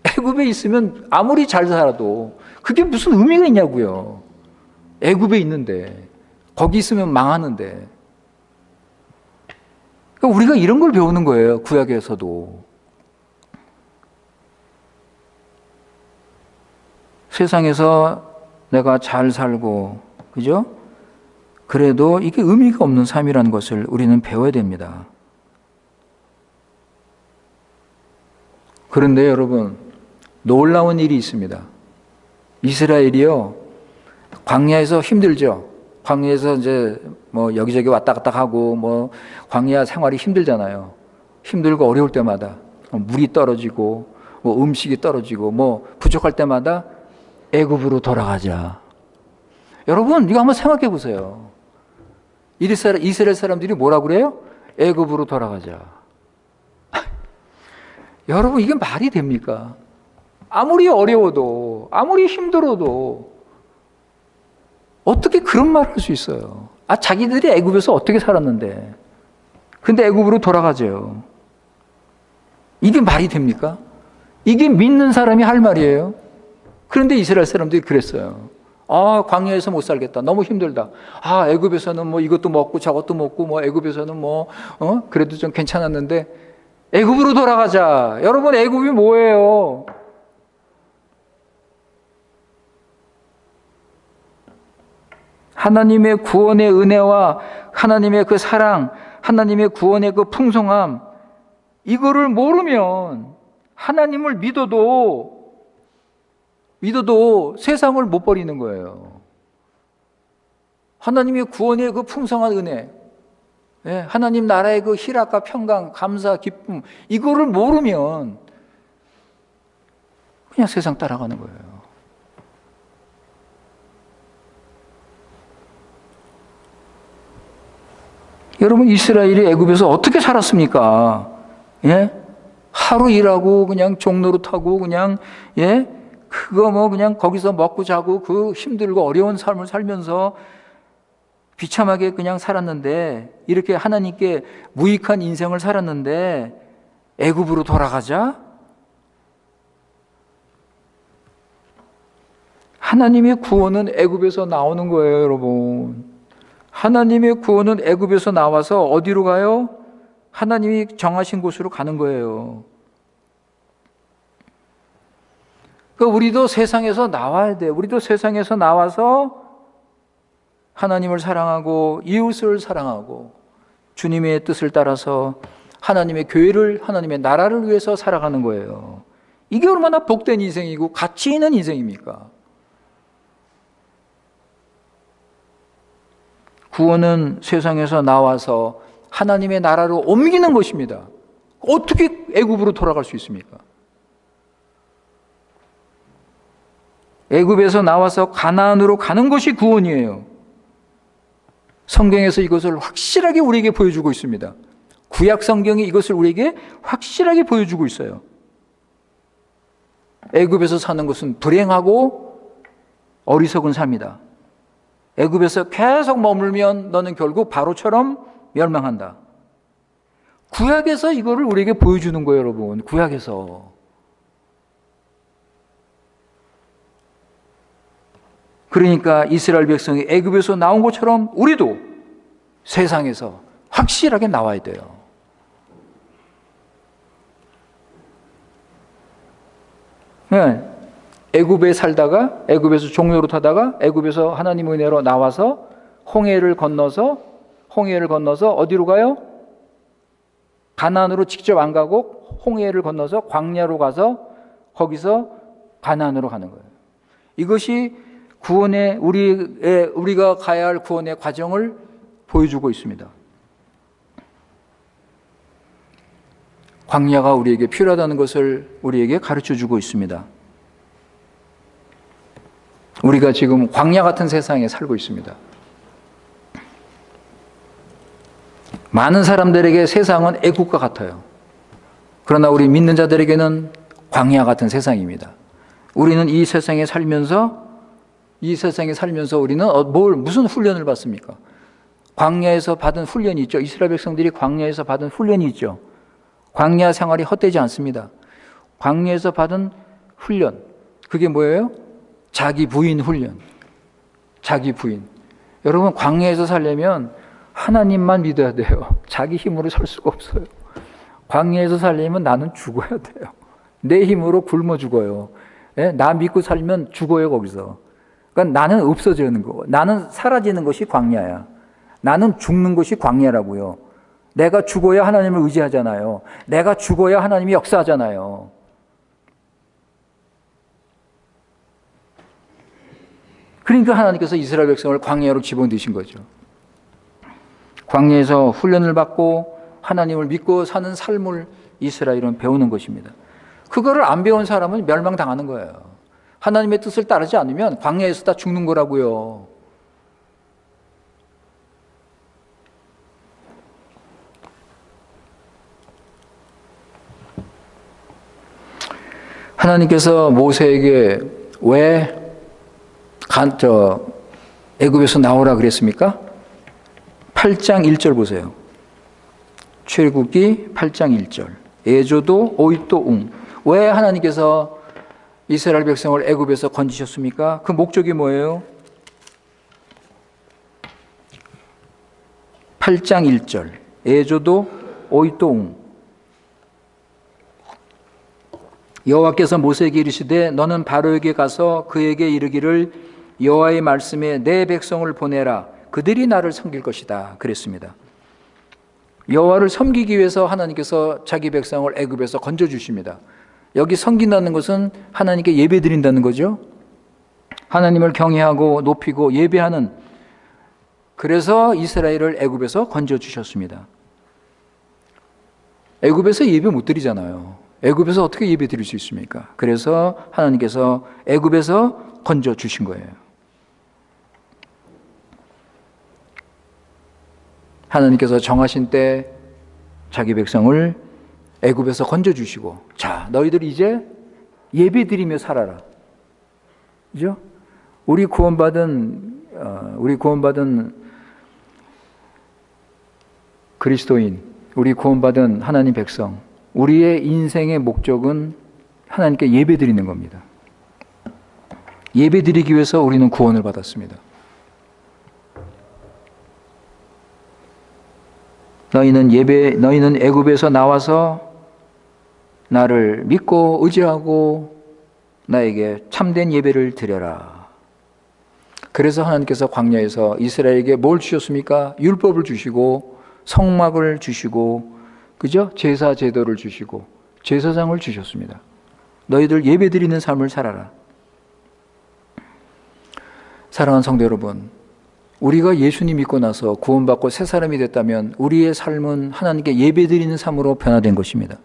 애굽에 있으면 아무리 잘 살아도 그게 무슨 의미가 있냐고요. 애굽에 있는데, 거기 있으면 망하는데. 그러니까 우리가 이런 걸 배우는 거예요, 구약에서도. 세상에서 내가 잘 살고, 그죠? 그래도 이게 의미가 없는 삶이라는 것을 우리는 배워야 됩니다. 그런데 여러분, 놀라운 일이 있습니다. 이스라엘이요, 광야에서 힘들죠. 광야에서 이제 뭐 여기저기 왔다 갔다 하고 뭐 광야 생활이 힘들잖아요. 힘들고 어려울 때마다 물이 떨어지고 뭐 음식이 떨어지고 뭐 부족할 때마다 애굽으로 돌아가자. 여러분, 이거 한번 생각해 보세요. 이스라엘 사람들이 뭐라고 그래요? 애굽으로 돌아가자. 여러분, 이게 말이 됩니까? 아무리 어려워도, 아무리 힘들어도 어떻게 그런 말을 할 수 있어요? 자기들이 애굽에서 어떻게 살았는데, 근데 애굽으로 돌아가죠. 이게 말이 됩니까? 이게 믿는 사람이 할 말이에요. 그런데 이스라엘 사람들이 그랬어요. 광야에서 못 살겠다. 너무 힘들다. 애굽에서는 뭐 이것도 먹고 저것도 먹고 뭐 애굽에서는 뭐 그래도 좀 괜찮았는데 애굽으로 돌아가자. 여러분, 애굽이 뭐예요? 하나님의 구원의 은혜와 하나님의 그 사랑, 하나님의 구원의 그 풍성함, 이거를 모르면 하나님을 믿어도 세상을 못 버리는 거예요. 하나님의 구원의 그 풍성한 은혜, 하나님 나라의 그 희락과 평강, 감사, 기쁨, 이거를 모르면 그냥 세상 따라가는 거예요. 여러분, 이스라엘이 애굽에서 어떻게 살았습니까? 하루 일하고 그냥 종로로 타고 그냥 그거 뭐 그냥 거기서 먹고 자고 그 힘들고 어려운 삶을 살면서 비참하게 그냥 살았는데, 이렇게 하나님께 무익한 인생을 살았는데 애굽으로 돌아가자? 하나님의 구원은 애굽에서 나오는 거예요, 여러분. 하나님의 구원은 애굽에서 나와서 어디로 가요? 하나님이 정하신 곳으로 가는 거예요. 그러니까 우리도 세상에서 나와야 돼요. 우리도 세상에서 나와서 하나님을 사랑하고 이웃을 사랑하고 주님의 뜻을 따라서 하나님의 교회를, 하나님의 나라를 위해서 살아가는 거예요. 이게 얼마나 복된 인생이고 가치 있는 인생입니까? 구원은 세상에서 나와서 하나님의 나라로 옮기는 것입니다. 어떻게 애굽으로 돌아갈 수 있습니까? 애굽에서 나와서 가나안으로 가는 것이 구원이에요. 성경에서 이것을 확실하게 우리에게 보여주고 있습니다. 구약 성경이 이것을 우리에게 확실하게 보여주고 있어요. 애굽에서 사는 것은 불행하고 어리석은 삶이다. 애굽에서 계속 머물면 너는 결국 바로처럼 멸망한다. 구약에서 이거를 우리에게 보여주는 거예요, 여러분. 구약에서. 그러니까 이스라엘 백성이 애굽에서 나온 것처럼 우리도 세상에서 확실하게 나와야 돼요. 애굽에 살다가, 애굽에서 종로로 타다가 애굽에서 하나님의 은혜로 나와서 홍해를 건너서 어디로 가요? 가나안으로 직접 안 가고 홍해를 건너서 광야로 가서 거기서 가나안으로 가는 거예요. 이것이 구원의 우리가 가야 할 구원의 과정을 보여주고 있습니다. 광야가 우리에게 필요하다는 것을 우리에게 가르쳐주고 있습니다. 우리가 지금 광야 같은 세상에 살고 있습니다. 많은 사람들에게 세상은 애국과 같아요. 그러나 우리 믿는 자들에게는 광야 같은 세상입니다. 우리는 이 세상에 살면서 우리는 무슨 훈련을 받습니까? 광야에서 받은 훈련이 있죠. 이스라엘 백성들이 광야에서 받은 훈련이 있죠. 광야 생활이 헛되지 않습니다. 광야에서 받은 훈련, 그게 뭐예요? 자기 부인 훈련. 자기 부인. 여러분, 광야에서 살려면 하나님만 믿어야 돼요. 자기 힘으로 살 수가 없어요. 광야에서 살려면 나는 죽어야 돼요. 내 힘으로 굶어 죽어요. 나 믿고 살면 죽어요, 거기서. 그러니까 나는 없어지는 거고, 나는 사라지는 것이 광야야. 나는 죽는 것이 광야라고요. 내가 죽어야 하나님을 의지하잖아요. 내가 죽어야 하나님이 역사하잖아요. 그러니까 하나님께서 이스라엘 백성을 광야로 집어넣으신 거죠. 광야에서 훈련을 받고 하나님을 믿고 사는 삶을 이스라엘은 배우는 것입니다. 그거를 안 배운 사람은 멸망당하는 거예요. 하나님의 뜻을 따르지 않으면 광야에서 다 죽는 거라고요. 하나님께서 모세에게 왜 애굽에서 나오라 그랬습니까? 8장 1절 보세요. 출애굽기 8장 1절. 에조도 오이또 웅. 왜 하나님께서 이스라엘 백성을 애굽에서 건지셨습니까? 그 목적이 뭐예요? 8장 1절. 에조도 오이또 웅. 여호와께서 모세에게 이르시되 너는 바로에게 가서 그에게 이르기를 여호와의 말씀에 내 백성을 보내라. 그들이 나를 섬길 것이다. 그랬습니다. 여호와를 섬기기 위해서 하나님께서 자기 백성을 애굽에서 건져주십니다. 여기 섬긴다는 것은 하나님께 예배드린다는 거죠. 하나님을 경외하고 높이고 예배하는, 그래서 이스라엘을 애굽에서 건져주셨습니다. 애굽에서 예배 못 드리잖아요. 애굽에서 어떻게 예배 드릴 수 있습니까? 그래서 하나님께서 애굽에서 건져주신 거예요. 하나님께서 정하신 때 자기 백성을 애굽에서 건져주시고, 자, 너희들 이제 예배드리며 살아라. 그죠? 우리 구원받은 그리스도인, 우리 구원받은 하나님 백성, 우리의 인생의 목적은 하나님께 예배드리는 겁니다. 예배드리기 위해서 우리는 구원을 받았습니다. 너희는 애굽에서 나와서 나를 믿고 의지하고 나에게 참된 예배를 드려라. 그래서 하나님께서 광야에서 이스라엘에게 뭘 주셨습니까? 율법을 주시고 성막을 주시고, 그죠? 제사 제도를 주시고 제사장을 주셨습니다. 너희들 예배드리는 삶을 살아라. 사랑하는 성도 여러분, 우리가 예수님 믿고 나서 구원받고 새 사람이 됐다면 우리의 삶은 하나님께 예배드리는 삶으로 변화된 것입니다.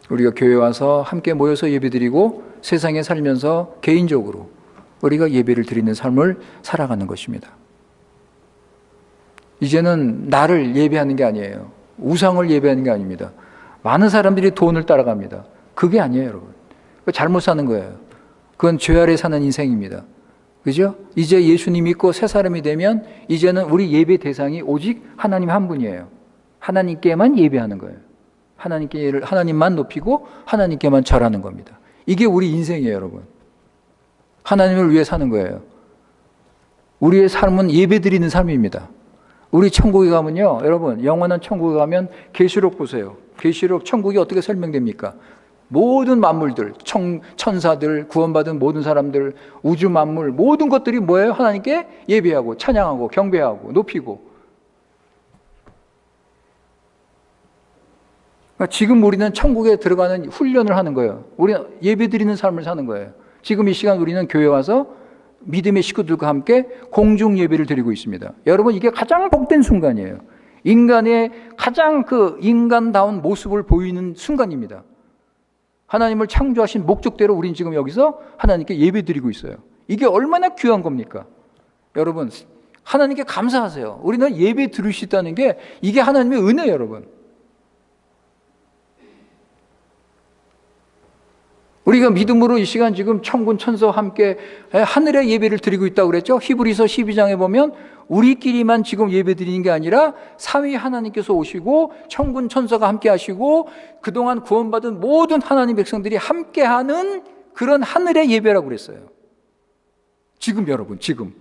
우리가 교회 와서 함께 모여서 예배드리고 세상에 살면서 개인적으로 우리가 예배를 드리는 삶을 살아가는 것입니다. 이제는 나를 예배하는 게 아니에요. 우상을 예배하는 게 아닙니다. 많은 사람들이 돈을 따라갑니다. 그게 아니에요, 여러분. 잘못 사는 거예요. 그건 죄 아래 사는 인생입니다. 그죠? 이제 예수님 믿고 새 사람이 되면 이제는 우리 예배 대상이 오직 하나님 한 분이에요. 하나님께만 예배하는 거예요. 하나님만 높이고 하나님께만 절하는 겁니다. 이게 우리 인생이에요, 여러분. 하나님을 위해 사는 거예요. 우리의 삶은 예배 드리는 삶입니다. 우리 천국에 가면요, 여러분, 영원한 천국에 가면 계시록 보세요. 계시록 천국이 어떻게 설명됩니까? 모든 만물들, 천사들, 구원받은 모든 사람들, 우주 만물, 모든 것들이 뭐예요? 하나님께 예배하고 찬양하고 경배하고 높이고. 그러니까 지금 우리는 천국에 들어가는 훈련을 하는 거예요. 우리는 예배드리는 삶을 사는 거예요. 지금 이 시간 우리는 교회 와서 믿음의 식구들과 함께 공중 예배를 드리고 있습니다. 여러분, 이게 가장 복된 순간이에요. 인간의 가장 인간다운 모습을 보이는 순간입니다. 하나님을 창조하신 목적대로 우린 지금 여기서 하나님께 예배 드리고 있어요. 이게 얼마나 귀한 겁니까? 여러분, 하나님께 감사하세요. 우리는 예배 드릴 수 있다는 게 이게 하나님의 은혜예요, 여러분. 우리가 믿음으로 이 시간 지금 천군 천사와 함께 하늘의 예배를 드리고 있다고 그랬죠. 히브리서 12장에 보면 우리끼리만 지금 예배 드리는 게 아니라 삼위 하나님께서 오시고 천군 천사가 함께 하시고 그동안 구원받은 모든 하나님 백성들이 함께하는 그런 하늘의 예배라고 그랬어요. 지금 여러분, 지금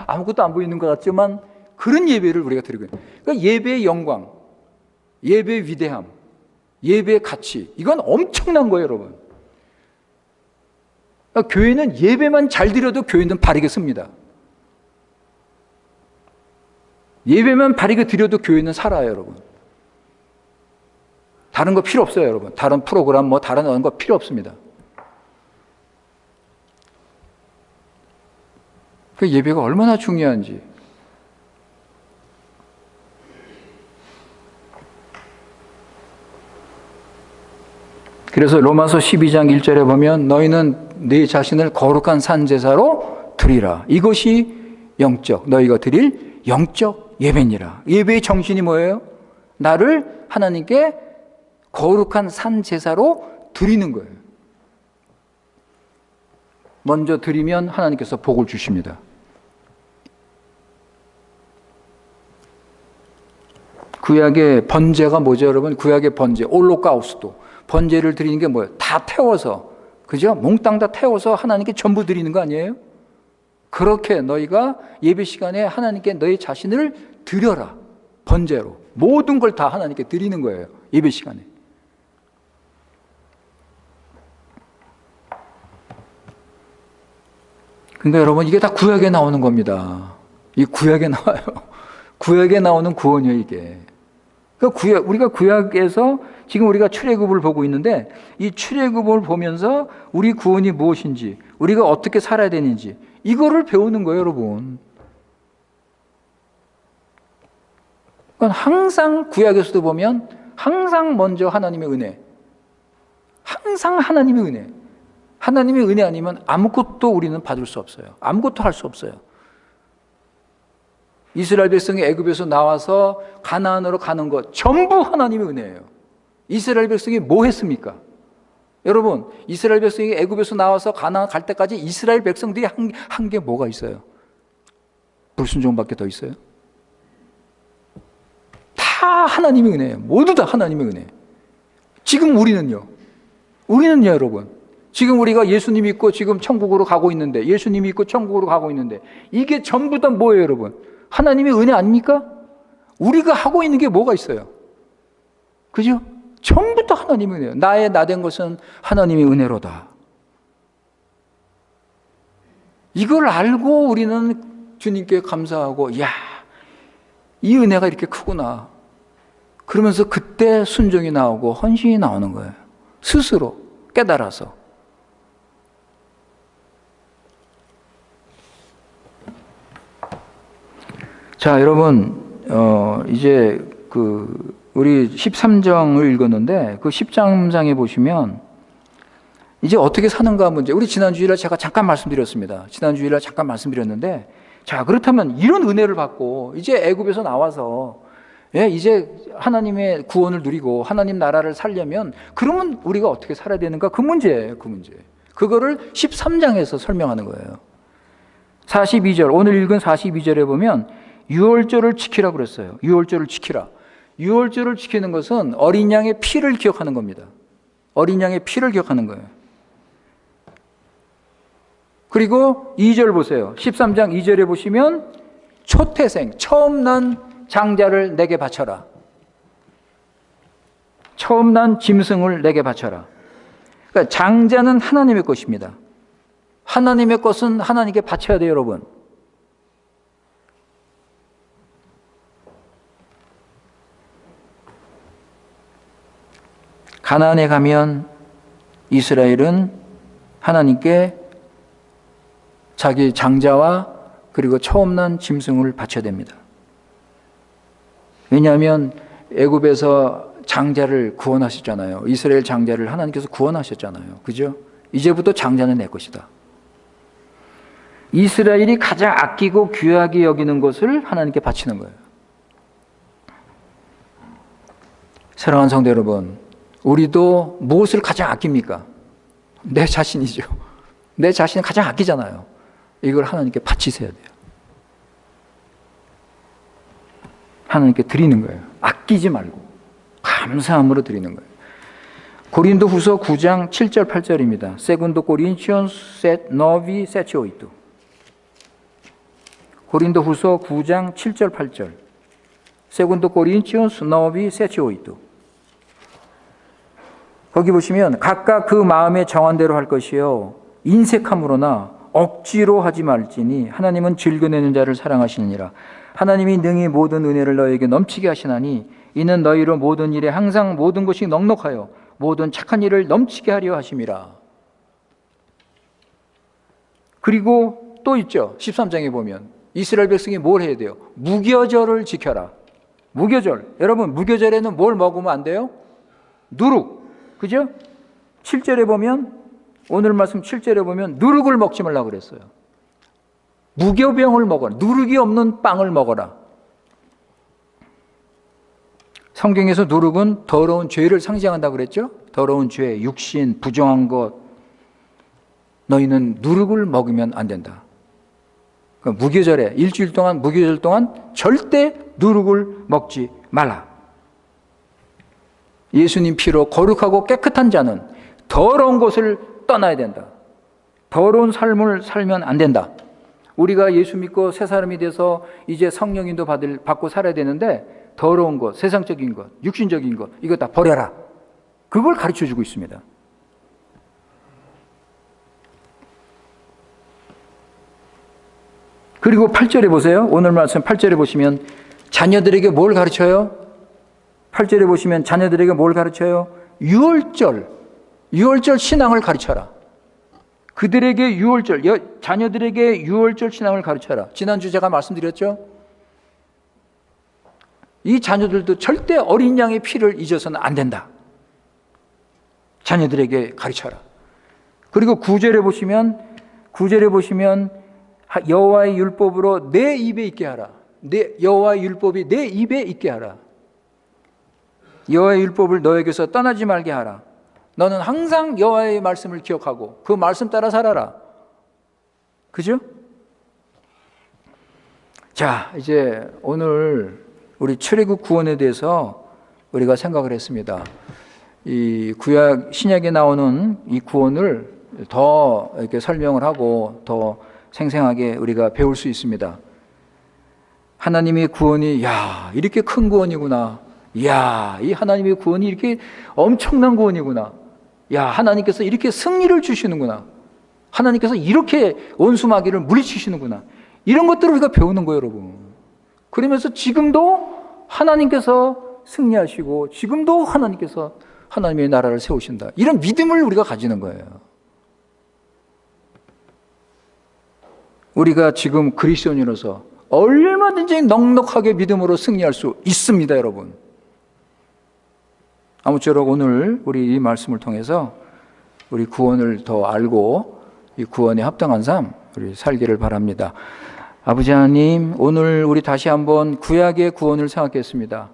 아무것도 안 보이는 것 같지만 그런 예배를 우리가 드리고 있는 거예요. 그러니까 예배의 영광, 예배의 위대함, 예배의 가치, 이건 엄청난 거예요, 여러분. 그러니까 교회는 예배만 잘 드려도 교회는 바르게 씁니다. 예배만 바르게 드려도 교회는 살아요, 여러분. 다른 거 필요 없어요, 여러분. 다른 프로그램, 다른 거 필요 없습니다. 그 예배가 얼마나 중요한지. 그래서 로마서 12장 1절에 보면 너희는 네 자신을 거룩한 산 제사로 드리라. 이것이 영적, 너희가 드릴 영적 예배니라. 예배의 정신이 뭐예요? 나를 하나님께 거룩한 산 제사로 드리는 거예요. 먼저 드리면 하나님께서 복을 주십니다. 구약의 번제가 뭐죠, 여러분? 구약의 번제, 올로카우스도. 번제를 드리는 게 뭐예요? 다 태워서, 그죠? 몽땅 다 태워서 하나님께 전부 드리는 거 아니에요? 그렇게 너희가 예배 시간에 하나님께 너희 자신을 드려라. 번제로. 모든 걸 다 하나님께 드리는 거예요. 예배 시간에. 그러니까 여러분, 이게 다 구약에 나오는 겁니다. 이 구약에 나와요. 구약에 나오는 구원이에요, 이게. 그러니까 우리가 구약에서 지금 우리가 출애굽을 보고 있는데, 이 출애굽을 보면서 우리 구원이 무엇인지, 우리가 어떻게 살아야 되는지, 이거를 배우는 거예요, 여러분. 그러니까 항상 구약에서도 보면 항상 먼저 하나님의 은혜, 항상 하나님의 은혜. 하나님의 은혜 아니면 아무것도 우리는 받을 수 없어요. 아무것도 할 수 없어요. 이스라엘 백성이 애굽에서 나와서 가나안으로 가는 것 전부 하나님의 은혜예요. 이스라엘 백성이 뭐 했습니까? 여러분, 이스라엘 백성이 애굽에서 나와서 가나안 갈 때까지 이스라엘 백성들이 한 게 뭐가 있어요? 불순종밖에 더 있어요? 다 하나님의 은혜예요. 모두 다 하나님의 은혜. 지금 우리는요, 여러분, 지금 우리가 예수님 믿고 지금 천국으로 가고 있는데, 예수님 믿고 천국으로 가고 있는데, 이게 전부 다 뭐예요, 여러분? 하나님의 은혜 아닙니까? 우리가 하고 있는 게 뭐가 있어요? 그죠? 전부 다 하나님의 은혜예요. 나의 나된 것은 하나님의 은혜로다. 이걸 알고 우리는 주님께 감사하고, 이야, 이 은혜가 이렇게 크구나. 그러면서 그때 순종이 나오고 헌신이 나오는 거예요. 스스로 깨달아서. 자, 여러분, 이제 우리 13장을 읽었는데, 그 13장에 보시면, 이제 어떻게 사는가 문제. 우리 지난 주일에 제가 잠깐 말씀드렸습니다. 지난 주일에 잠깐 말씀드렸는데, 자, 그렇다면 이런 은혜를 받고, 이제 애굽에서 나와서, 이제 하나님의 구원을 누리고, 하나님 나라를 살려면, 그러면 우리가 어떻게 살아야 되는가? 그 문제예요, 그 문제. 그거를 13장에서 설명하는 거예요. 42절, 오늘 읽은 42절에 보면, 유월절을 지키라 그랬어요. 유월절을 지키라. 유월절을 지키는 것은 어린 양의 피를 기억하는 겁니다. 어린 양의 피를 기억하는 거예요. 그리고 2절 보세요. 13장 2절에 보시면 초태생, 처음 난 장자를 내게 바쳐라. 처음 난 짐승을 내게 바쳐라. 그러니까 장자는 하나님의 것입니다. 하나님의 것은 하나님께 바쳐야 돼요, 여러분. 가나안에 가면 이스라엘은 하나님께 자기 장자와 그리고 처음 난 짐승을 바쳐야 됩니다. 왜냐하면 애굽에서 장자를 구원하셨잖아요. 이스라엘 장자를 하나님께서 구원하셨잖아요. 그죠? 이제부터 장자는 내 것이다. 이스라엘이 가장 아끼고 귀하게 여기는 것을 하나님께 바치는 거예요. 사랑하는 성도 여러분, 우리도 무엇을 가장 아낍니까? 내 자신이죠. 내 자신을 가장 아끼잖아요. 이걸 하나님께 바치셔야 돼요. 하나님께 드리는 거예요. 아끼지 말고 감사함으로 드리는 거예요. 고린도 후서 9장 7절 8절입니다. Segundo Coríntios 9, 7, 8. 고린도 후서 9장 7절 8절. Segundo Coríntios 9, 7, 8. 거기 보시면 각각 그 마음에 정한 대로 할 것이요 인색함으로나 억지로 하지 말지니 하나님은 즐겨내는 자를 사랑하시느니라. 하나님이 능히 모든 은혜를 너에게 넘치게 하시나니 이는 너희로 모든 일에 항상 모든 것이 넉넉하여 모든 착한 일을 넘치게 하려 하심이라. 그리고 또 있죠. 13장에 보면 이스라엘 백성이 뭘 해야 돼요? 무교절을 지켜라. 무교절. 여러분, 무교절에는 뭘 먹으면 안 돼요? 누룩. 그죠? 7절에 보면, 오늘 말씀 7절에 보면 누룩을 먹지 말라고 그랬어요. 무교병을 먹어라. 누룩이 없는 빵을 먹어라. 성경에서 누룩은 더러운 죄를 상징한다고 그랬죠? 더러운 죄, 육신, 부정한 것. 너희는 누룩을 먹으면 안 된다. 그러니까 무교절에, 일주일 동안, 무교절 동안 절대 누룩을 먹지 말라. 예수님 피로 거룩하고 깨끗한 자는 더러운 것을 떠나야 된다. 더러운 삶을 살면 안 된다. 우리가 예수 믿고 새 사람이 돼서 이제 성령인도 받고 살아야 되는데 더러운 것, 세상적인 것, 육신적인 것, 이거 다 버려라. 그걸 가르쳐 주고 있습니다. 그리고 8절에 보세요. 오늘 말씀 8절에 보시면 자녀들에게 뭘 가르쳐요? 8절에 보시면 자녀들에게 뭘 가르쳐요? 유월절 신앙을 가르쳐라. 그들에게 자녀들에게 유월절 신앙을 가르쳐라. 지난주 제가 말씀드렸죠? 이 자녀들도 절대 어린 양의 피를 잊어서는 안 된다. 자녀들에게 가르쳐라. 그리고 9절에 보시면 여호와의 율법으로 내 입에 있게 하라. 여호와의 율법이 내 입에 있게 하라. 여호와의 율법을 너에게서 떠나지 말게 하라. 너는 항상 여호와의 말씀을 기억하고 그 말씀 따라 살아라. 그죠? 자, 이제 오늘 우리 출애굽 구원에 대해서 우리가 생각을 했습니다. 이 구약 신약에 나오는 이 구원을 더 이렇게 설명을 하고 더 생생하게 우리가 배울 수 있습니다. 하나님의 구원이 이렇게 큰 구원이구나. 이 하나님의 구원이 이렇게 엄청난 구원이구나. 하나님께서 이렇게 승리를 주시는구나. 하나님께서 이렇게 원수 마귀를 물리치시는구나. 이런 것들을 우리가 배우는 거예요, 여러분. 그러면서 지금도 하나님께서 승리하시고 지금도 하나님께서 하나님의 나라를 세우신다. 이런 믿음을 우리가 가지는 거예요. 우리가 지금 그리스도인으로서 얼마든지 넉넉하게 믿음으로 승리할 수 있습니다, 여러분. 아무쪼록 오늘 우리 이 말씀을 통해서 우리 구원을 더 알고 이 구원에 합당한 삶 우리 살기를 바랍니다. 아버지 하나님, 오늘 우리 다시 한번 구약의 구원을 생각했습니다.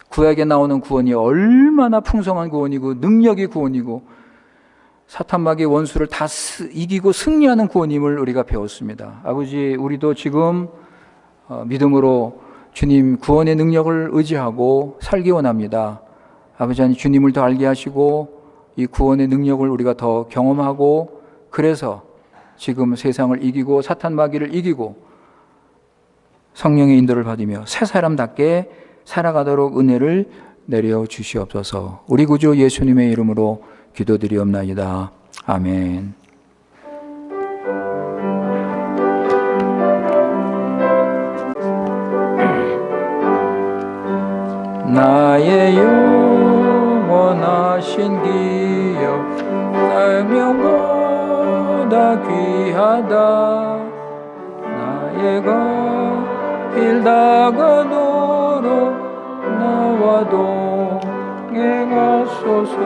구약에 나오는 구원이 얼마나 풍성한 구원이고 능력의 구원이고 사탄마귀의 원수를 다 이기고 승리하는 구원임을 우리가 배웠습니다. 아버지, 우리도 지금 믿음으로 주님 구원의 능력을 의지하고 살기 원합니다. 아버지 하나님, 주님을 더 알게 하시고 이 구원의 능력을 우리가 더 경험하고 그래서 지금 세상을 이기고 사탄마귀를 이기고 성령의 인도를 받으며 새 사람답게 살아가도록 은혜를 내려 주시옵소서. 우리 구주 예수님의 이름으로 기도드리옵나이다. 아멘. 나의 영원하신 기업 생명보다 귀하다. 나의 길 다가도록 나와 동행하소서.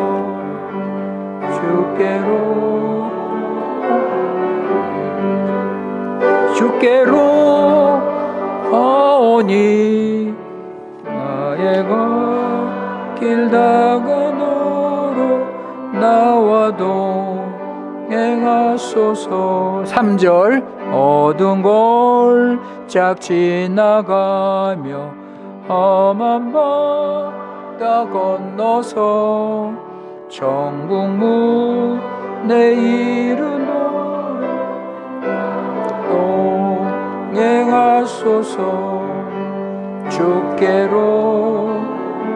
주께로 가오니 나의 길 다가도록 나와 동행하소서. 3절 어두운 골짝 지나가며 험한 바다 건너서 천국문에 이르노 동행하소서. 주께로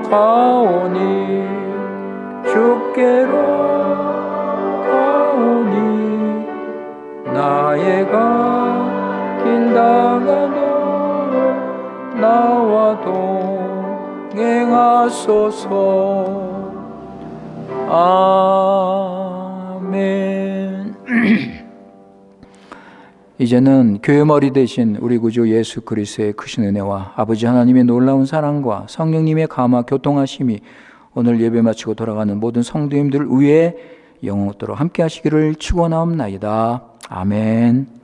가오니 주께로 가오니 나의 길 다가도록 나와 동행하소서. 아멘. 이제는 교회 머리 되신 우리 구주 예수 그리스도의 크신 은혜와 아버지 하나님의 놀라운 사랑과 성령님의 감화 교통하심이 오늘 예배 마치고 돌아가는 모든 성도님들 위에 영원토록 함께 하시기를 축원하옵나이다. 아멘.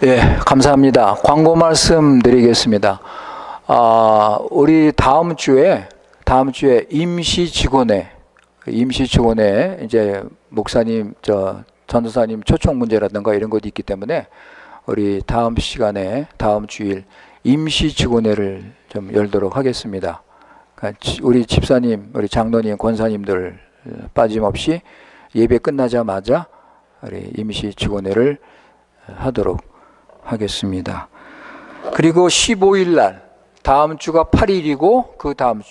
예, 감사합니다. 광고 말씀 드리겠습니다. 우리 다음 주에 임시 직원회 이제 목사님, 전도사님 초청 문제라든가 이런 것도 있기 때문에 우리 다음 시간에 다음 주일 임시 직원회를 좀 열도록 하겠습니다. 우리 집사님, 우리 장로님, 권사님들 빠짐없이 예배 끝나자마자 우리 임시 직원회를 하도록 하겠습니다. 그리고 15일 날 다음 주가 8일이고 그 다음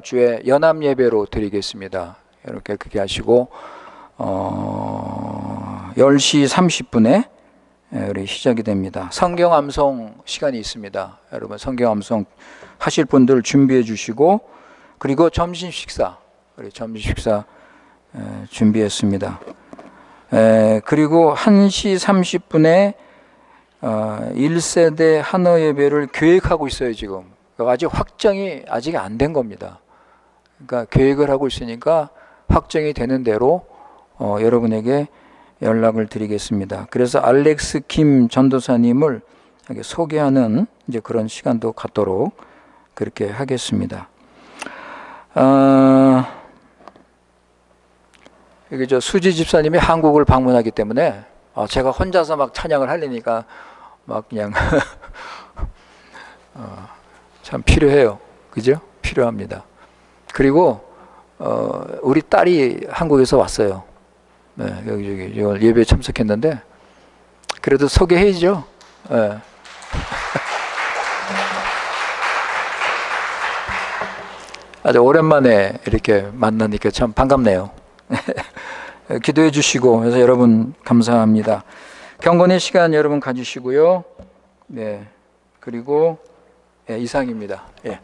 주에 연합 예배로 드리겠습니다. 이렇게 그렇게 하시고 10시 30분에 우리 시작이 됩니다. 성경 암송 시간이 있습니다. 여러분 성경 암송 하실 분들 준비해 주시고 그리고 점심 식사 준비했습니다. 그리고 1시 30분에 1세대 한어 예배를 계획하고 있어요. 지금 아직 확정이 아직 안 된 겁니다. 그러니까 계획을 하고 있으니까 확정이 되는 대로 여러분에게 연락을 드리겠습니다. 그래서 알렉스 김 전도사님을 소개하는 이제 그런 시간도 갖도록 그렇게 하겠습니다. 여기 수지 집사님이 한국을 방문하기 때문에 제가 혼자서 막 찬양을 하려니까 막 그냥 참 필요해요. 그죠? 필요합니다. 그리고 우리 딸이 한국에서 왔어요. 네, 여기 예배에 참석했는데 그래도 소개해야죠. 네. 아주 오랜만에 이렇게 만나니까 참 반갑네요. 기도해 주시고 그래서 여러분 감사합니다. 경건의 시간 여러분 가지시고요. 네, 그리고 이상입니다. 예.